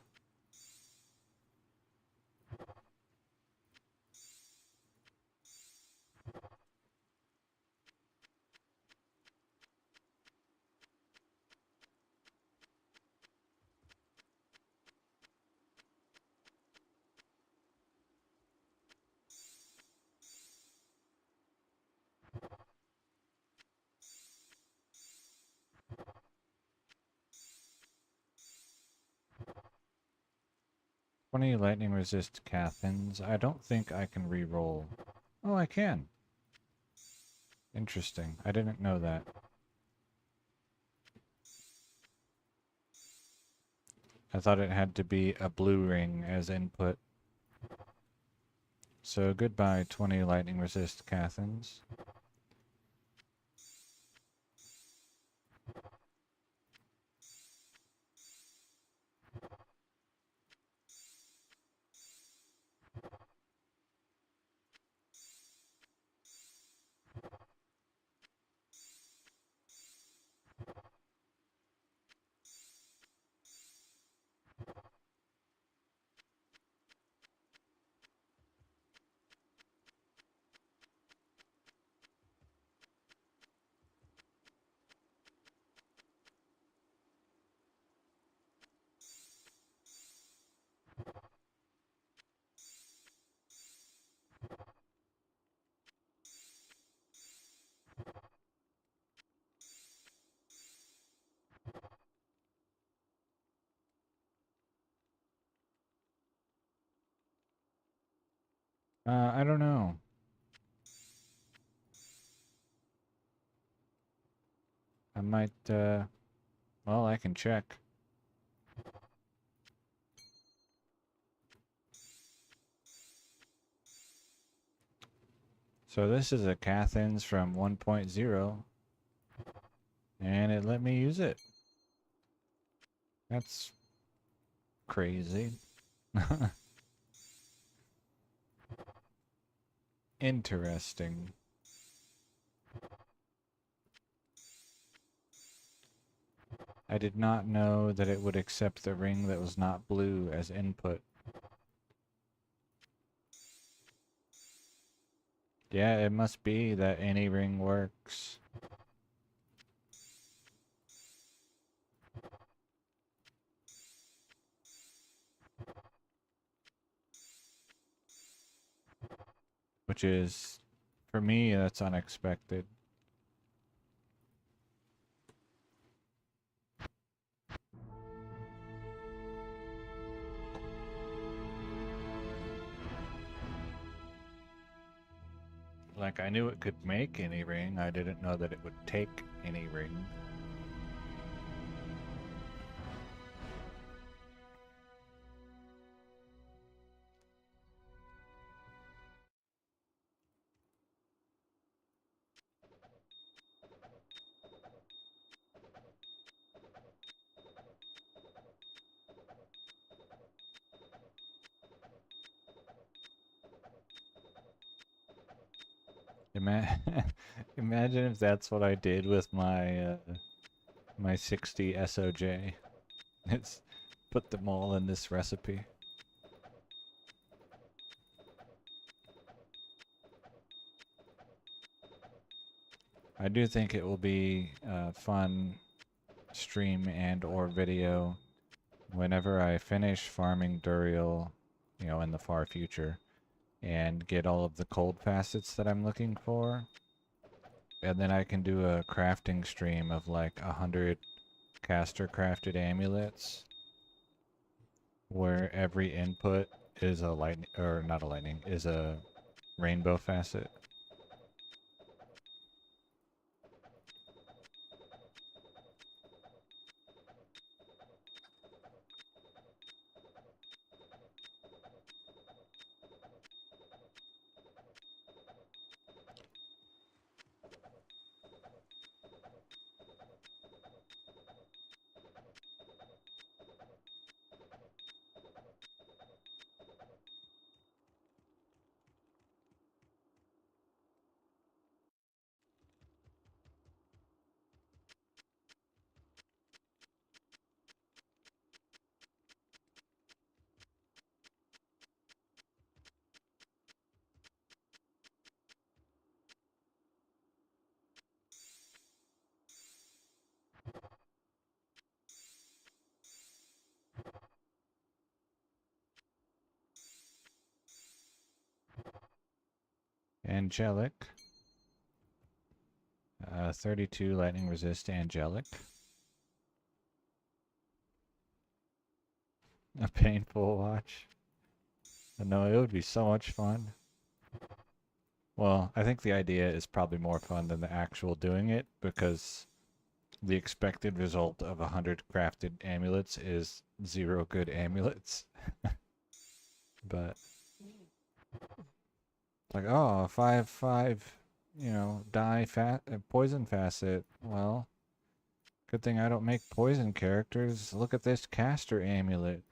Twenty lightning resist Cathins. I don't think I can re-roll. Oh, I can. Interesting. I didn't know that. I thought it had to be a blue ring as input. So goodbye, 20 lightning resist Cathins. I don't know. I might, well, I can check. So this is a Cathins from 1.0, and it let me use it. That's crazy. Interesting. I did not know that it would accept the ring that was not blue as input. Yeah, it must be that any ring works. Which is, for me, that's unexpected. Like, I knew it could make any ring, I didn't know that it would take any ring. Ima Imagine if that's what I did with my 60 SOJ. It's put them all in this recipe. I do think it will be fun stream and or video whenever I finish farming Duriel, you know, in the far future, and get all of the cold facets that I'm looking for. And then I can do a crafting stream of like 100 caster crafted amulets where every input is a lightning, or not a lightning, is a rainbow facet. Angelic. 32 lightning resist angelic. A painful watch. No, it would be so much fun. Well, I think the idea is probably more fun than the actual doing it, because the expected result of 100 crafted amulets is 0 good amulets. But like, oh, 5/5, you know, die fat poison facet. Well, good thing I don't make poison characters. Look at this caster amulet.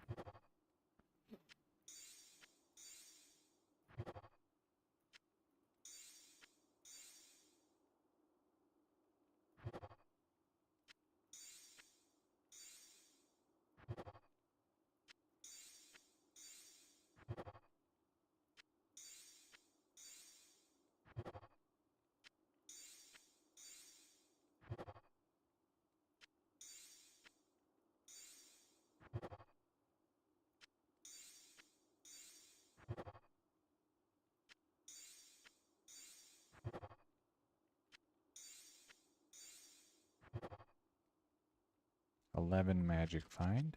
$11 magic find.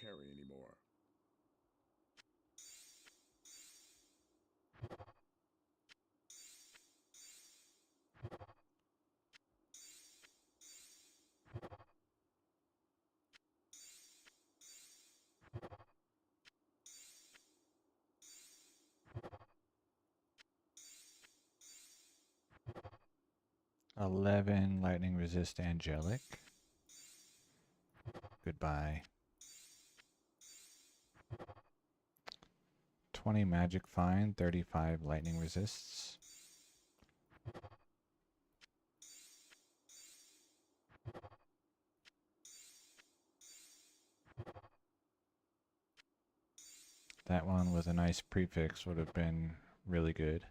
carry anymore. 11 lightning resist angelic. Goodbye. 20 magic find, 35 lightning resists. That one with a nice prefix would have been really good.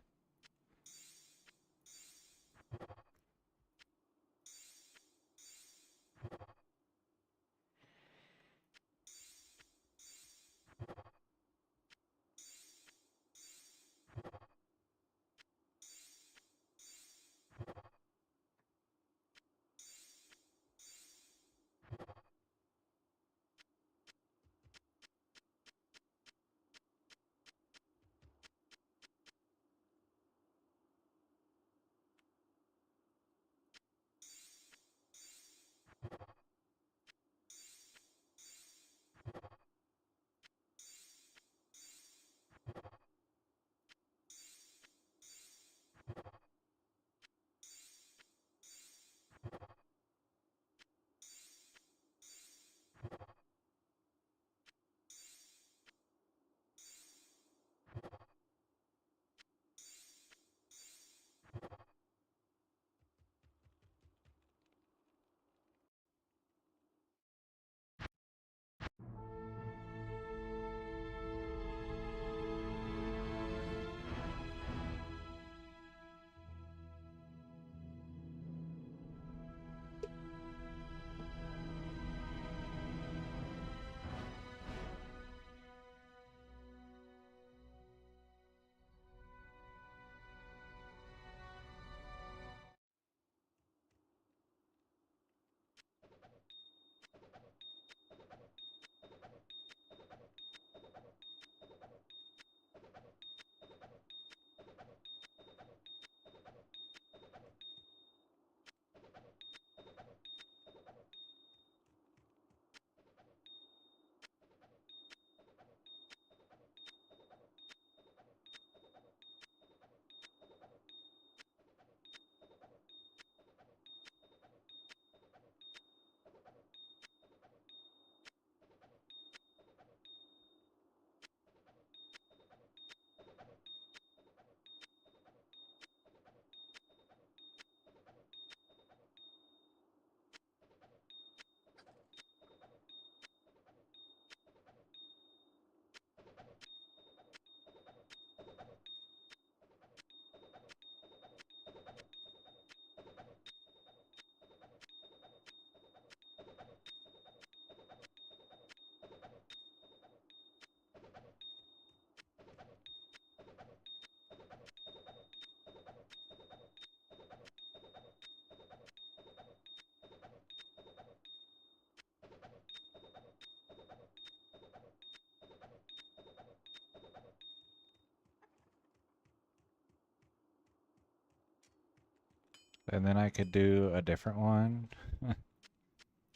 And then I could do a different one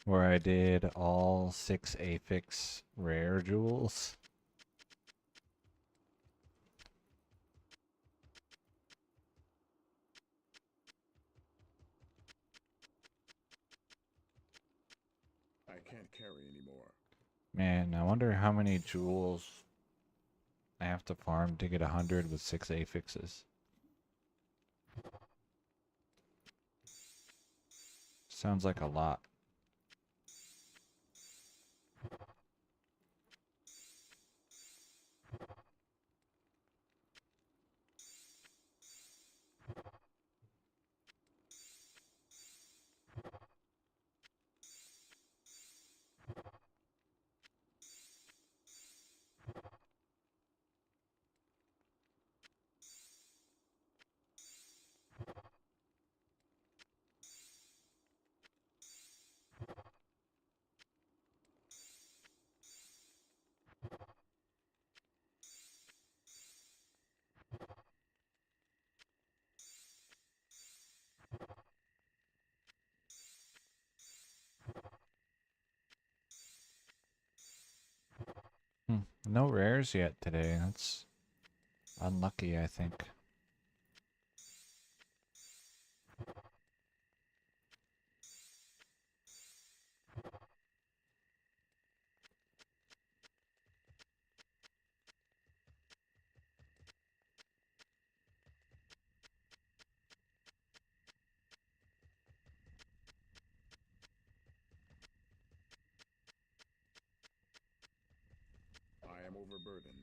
where I did all 6 Affix rare jewels. I can't carry anymore. Man, I wonder how many jewels I have to farm to get 100 with 6 affixes. Sounds like a lot. No rares yet today. That's unlucky, I think. I am overburdened.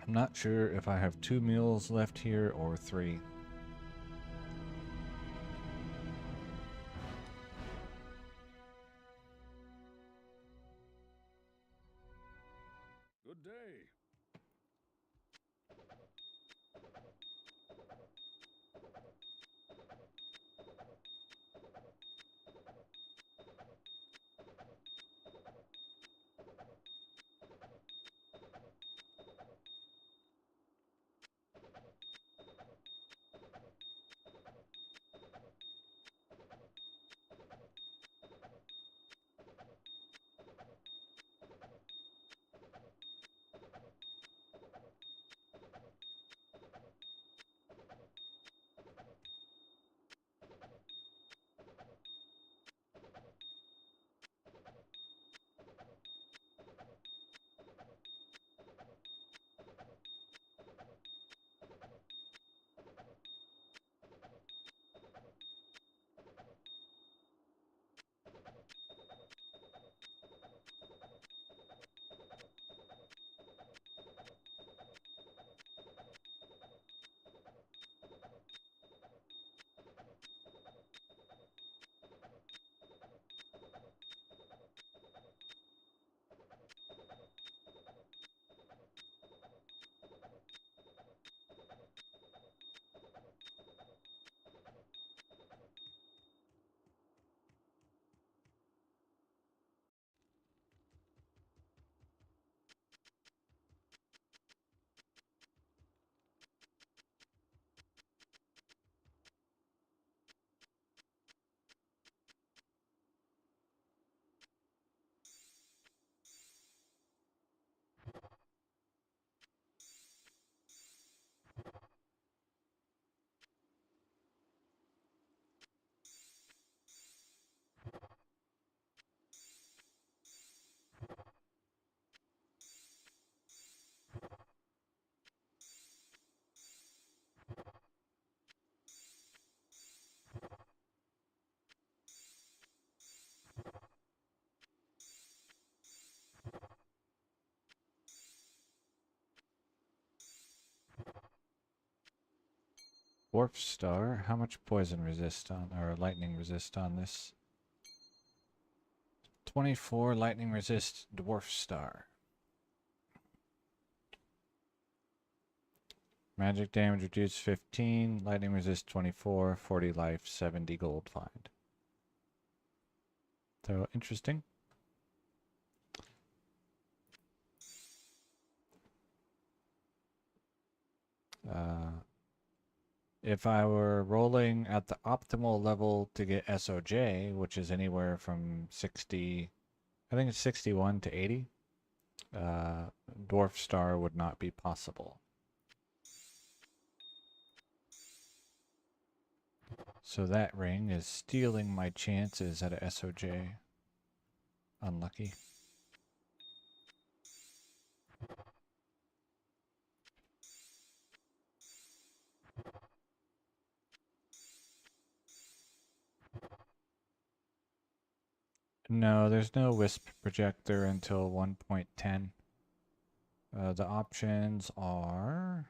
I'm not sure if I have 2 meals left here or 3. Good day. Dwarf Star. How much poison resist on, or lightning resist on this? 24 lightning resist Dwarf Star. Magic damage reduced 15, lightning resist 24, 40 life, 70 gold find. So interesting. If I were rolling at the optimal level to get SOJ, which is anywhere from 60, I think it's 61 to 80, Dwarf Star would not be possible. So that ring is stealing my chances at a SOJ. Unlucky. No, there's no Wisp projector until 1.10. The options are...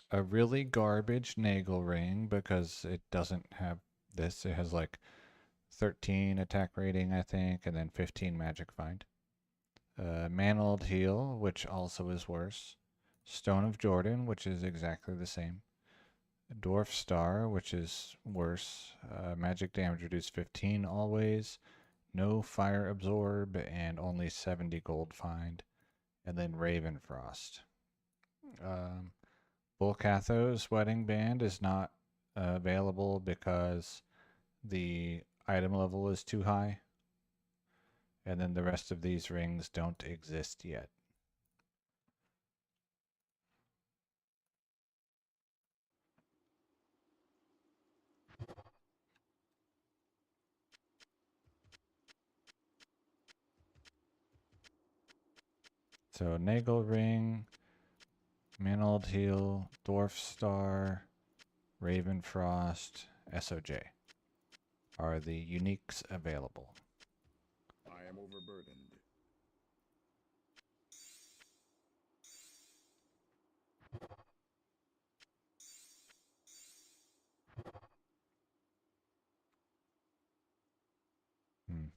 a really garbage Nagel ring because it doesn't have this. It has like 13 attack rating, I think, and then 15 magic find. Mantled Heal, which also is worse. Stone of Jordan, which is exactly the same. Dwarf Star, which is worse. Magic damage reduced 15 always. No fire absorb and only 70 gold find. And then Raven Frost. Volcatho's Wedding Band is not available because the item level is too high. And then the rest of these rings don't exist yet. So Nagel Ring, Mantled Heal, Dwarf Star, Raven Frost, SOJ are the uniques available. I am overburdened. Hmm.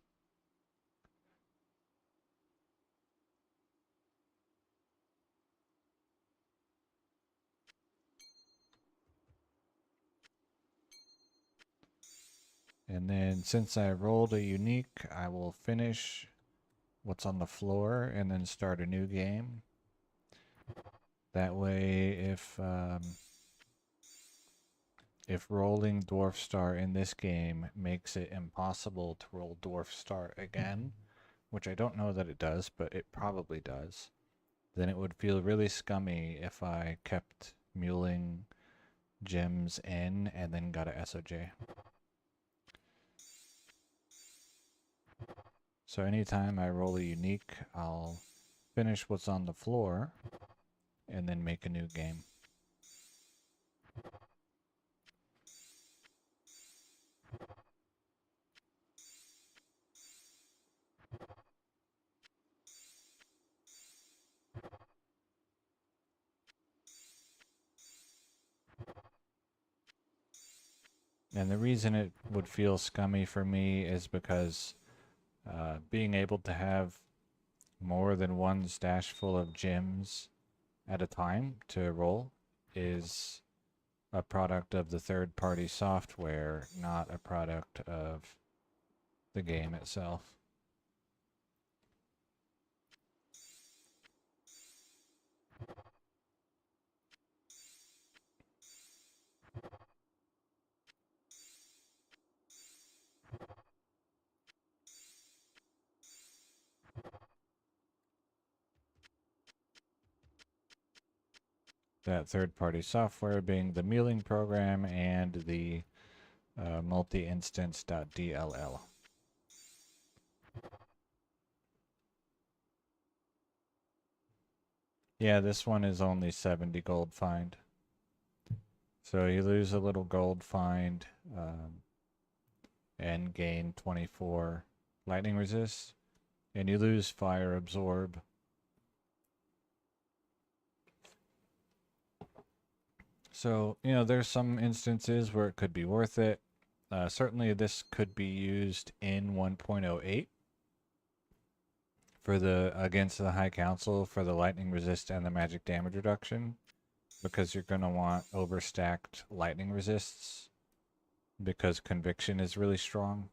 And then since I rolled a unique, I will finish what's on the floor and then start a new game. That way, if rolling Dwarf Star in this game makes it impossible to roll Dwarf Star again, which I don't know that it does, but it probably does, then it would feel really scummy if I kept muling gems in and then got a SOJ. So anytime I roll a unique, I'll finish what's on the floor and then make a new game. And the reason it would feel scummy for me is because being able to have more than one stash full of gems at a time to roll is a product of the third-party software, not a product of the game itself. That third-party software being the Mealing program and the multi-instance.dll. Yeah, this one is only 70 gold find. So you lose a little gold find and gain 24 lightning resist, and you lose fire absorb. So, you know, there's some instances where it could be worth it. Certainly this could be used in 1.08 for the against the High Council for the lightning resist and the magic damage reduction, because you're going to want overstacked lightning resists because conviction is really strong.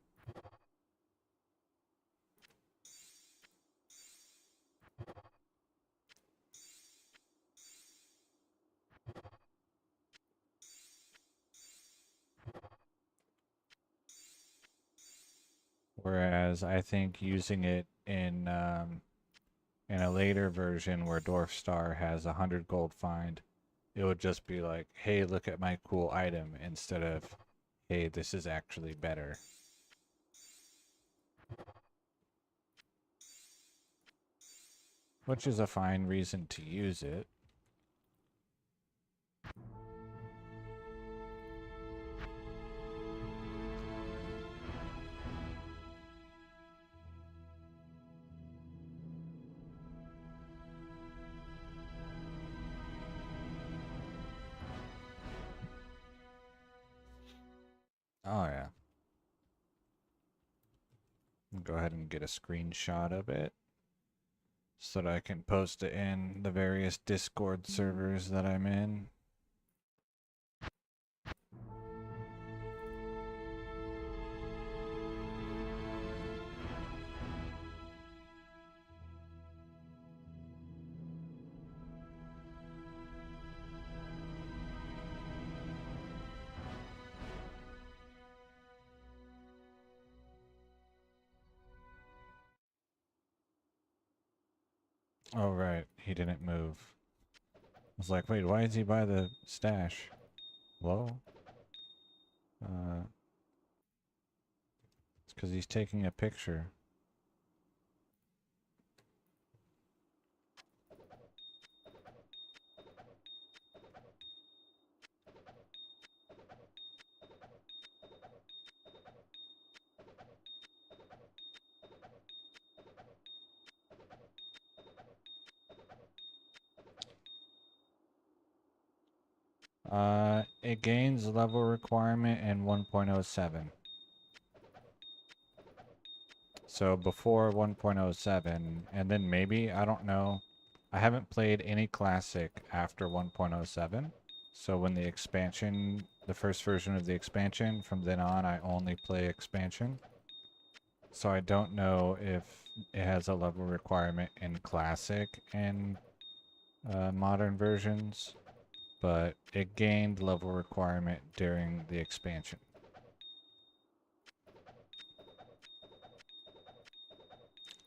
Whereas I think using it in a later version where Dwarf Star has 100 gold find, it would just be like, hey, look at my cool item, instead of, hey, this is actually better. Which is a fine reason to use it. Oh yeah. Go ahead and get a screenshot of it so that I can post it in the various Discord servers that I'm in. Oh right, he didn't move. I was like, wait, why is he by the stash? Hello? It's because he's taking a picture. It gains level requirement in 1.07. So before 1.07, and then maybe, I don't know. I haven't played any classic after 1.07. So when the expansion, the first version of the expansion, from then on I only play expansion. So I don't know if it has a level requirement in classic and modern versions, but it gained level requirement during the expansion.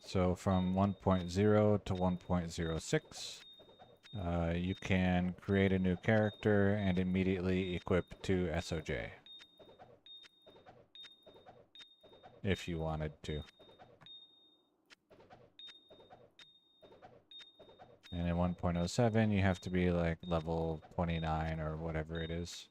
So from 1.0 to 1.06, you can create a new character and immediately equip to SOJ. If you wanted to. And in 1.07, you have to be like level 29 or whatever it is.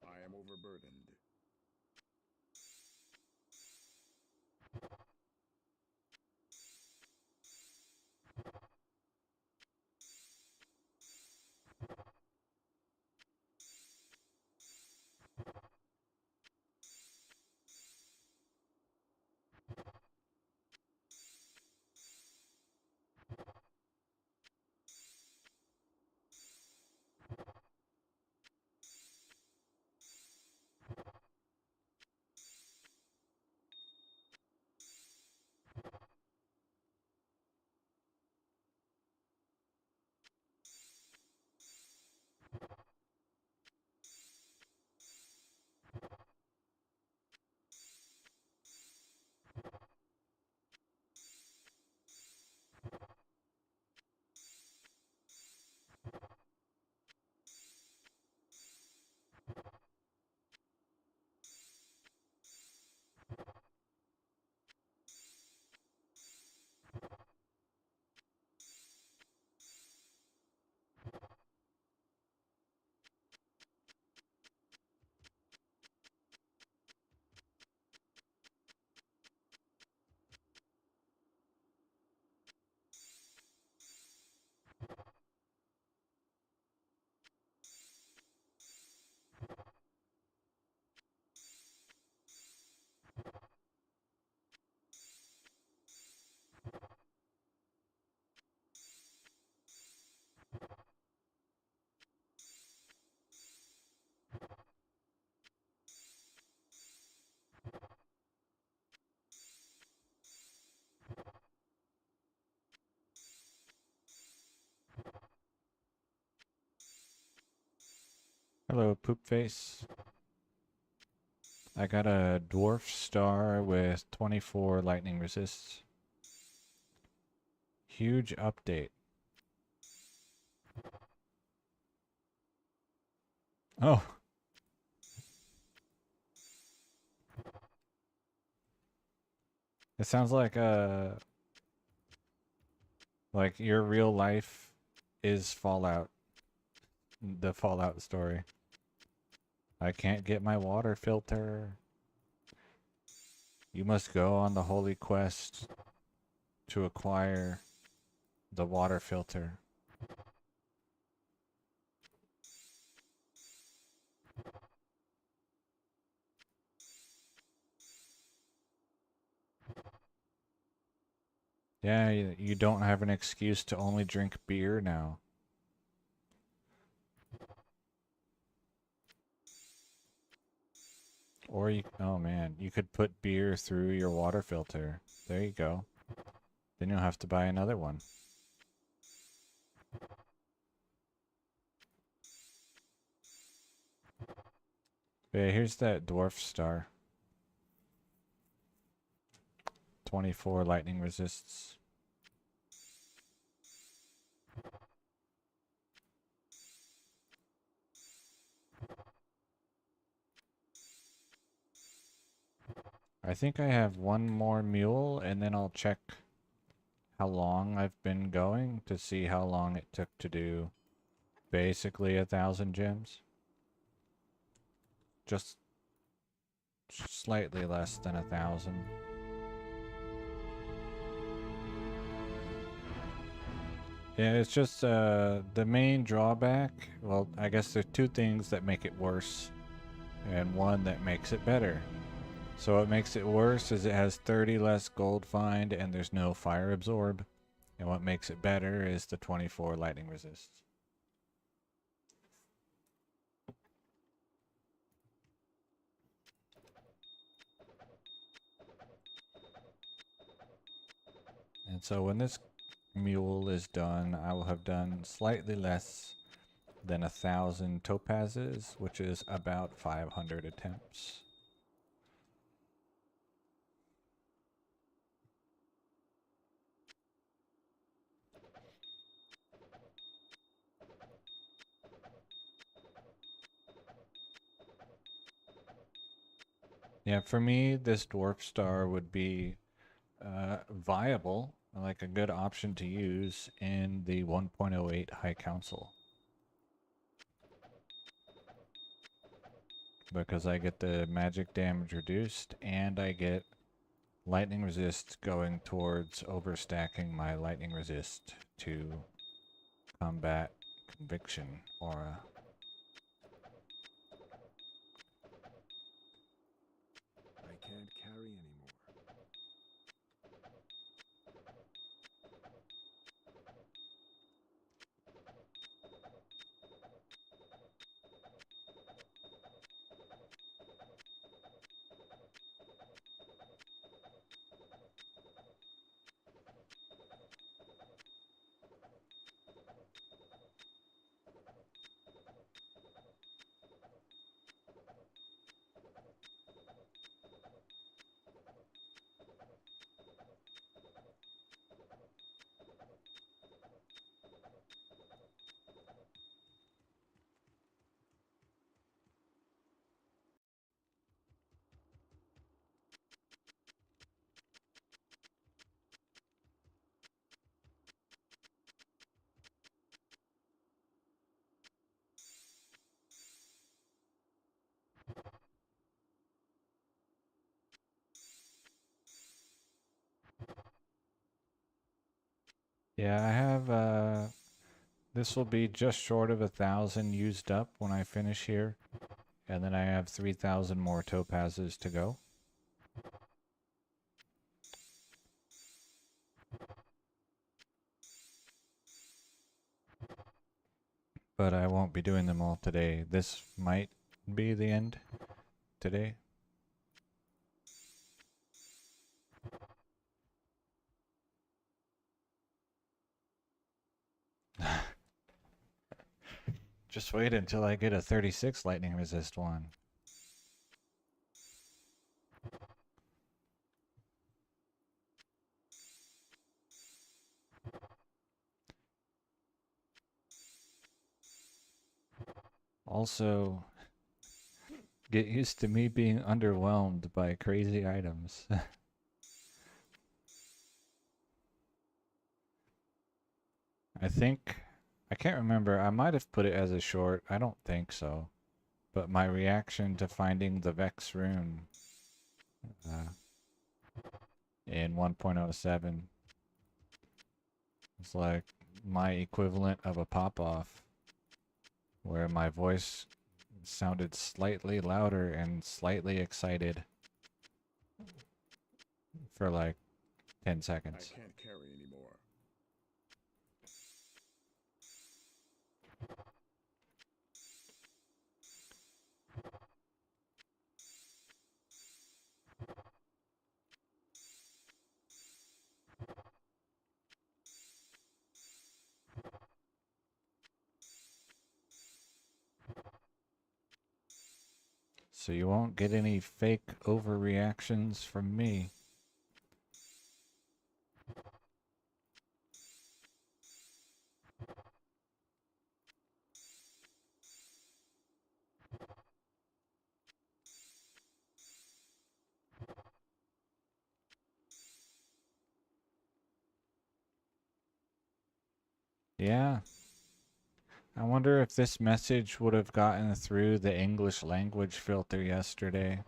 I am overburdened. Hello, poop face. I got a dwarf star with 24 lightning resists. Huge update. Oh. It sounds like your real life is Fallout. The Fallout story. I can't get my water filter. You must go on the holy quest to acquire the water filter. Yeah, you don't have an excuse to only drink beer now. Or you, oh man, you could put beer through your water filter. There you go. Then you'll have to buy another one. Yeah, here's that dwarf star. 24 lightning resists. I think I have one more mule, and then I'll check how long I've been going to see how long it took to do basically 1,000 gems. Just slightly less than 1,000. Yeah, it's just the main drawback. Well, I guess there's two things that make it worse, and one that makes it better. So what makes it worse is it has 30 less gold find and there's no fire absorb. And what makes it better is the 24 lightning resist. And so when this mule is done, I will have done slightly less than 1,000 topazes, which is about 500 attempts. Yeah, for me, this dwarf star would be viable, like a good option to use in the 1.08 High Council. Because I get the magic damage reduced and I get lightning resist going towards overstacking my lightning resist to combat conviction aura. I can't carry anymore. Yeah, I have this will be just short of 1,000 used up when I finish here. And then I have 3,000 more topazes to go. But I won't be doing them all today. This might be the end today. Just wait until I get a 36 lightning resist one. Also, get used to me being underwhelmed by crazy items. I think, I can't remember, I might have put it as a short, I don't think so. But my reaction to finding the Vex rune in 1.07 was like my equivalent of a pop-off, where my voice sounded slightly louder and slightly excited for like 10 I seconds. can't carry anymore. So you won't get any fake overreactions from me. Yeah. I wonder if this message would have gotten through the English language filter yesterday.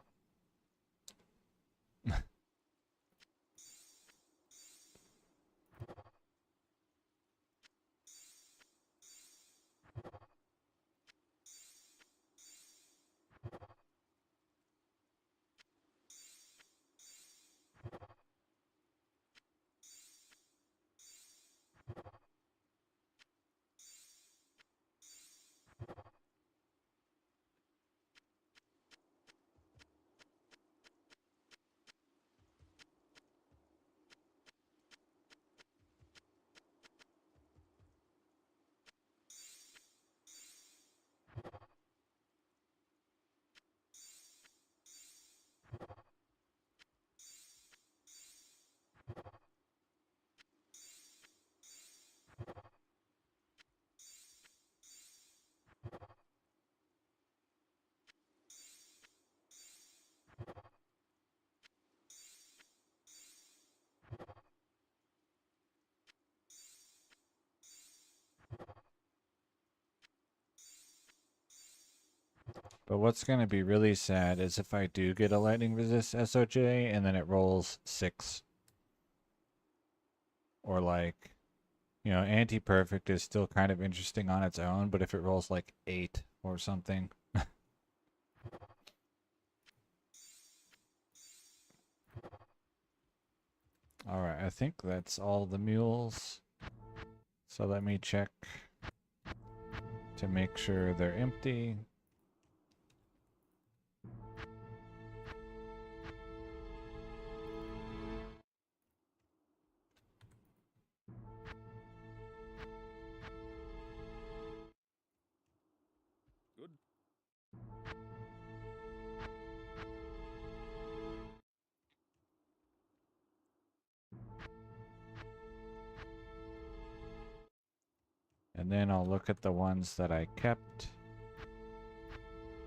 But what's going to be really sad is if I do get a lightning resist SOJ and then it rolls 6. Or like, you know, anti-perfect is still kind of interesting on its own, but if it rolls like 8 or something. Alright, I think that's all the mules. So let me check to make sure they're empty. Good. And then I'll look at the ones that I kept.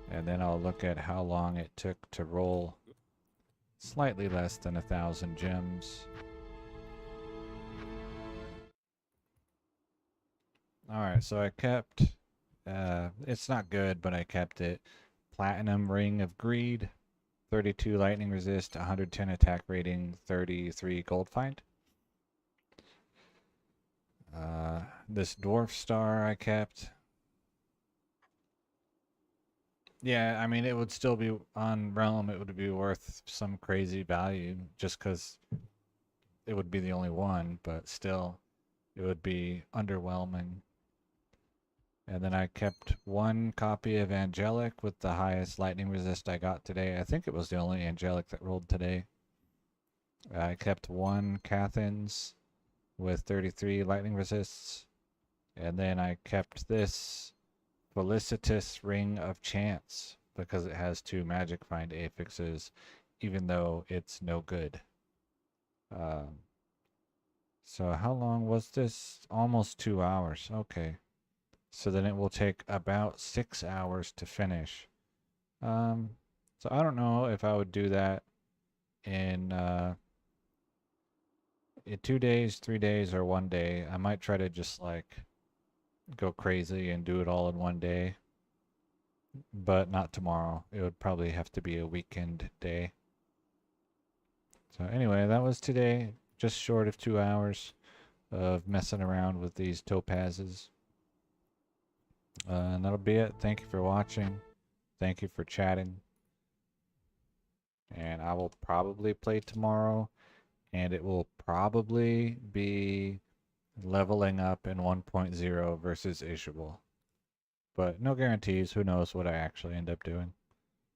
And then I'll look at how long it took to roll slightly less than 1,000 gems. Alright, so I kept, it's not good, but I kept it. Platinum Ring of Greed, 32 lightning resist, 110 attack rating, 33 gold find. This Dwarf Star I kept. Yeah, I mean, it would still be on Realm, it would be worth some crazy value just because it would be the only one, but still, it would be underwhelming. And then I kept one copy of Angelic with the highest lightning resist I got today. I think it was the only Angelic that rolled today. I kept one Cathins with 33 lightning resists. And then I kept this Felicitous Ring of Chance because it has 2 Magic Find affixes, even though it's no good. So how long was this? Almost 2 hours. Okay. So then it will take about 6 hours to finish. So I don't know if I would do that in 2 days, 3 days, or 1 day. I might try to just like go crazy and do it all in 1 day, but not tomorrow. It would probably have to be a weekend day. So anyway, that was today. Just short of 2 hours of messing around with these topazes. And that'll be it. Thank you for watching. Thank you for chatting. And I will probably play tomorrow, and it will probably be leveling up in 1.0 versus Ishabel. But no guarantees. Who knows what I actually end up doing.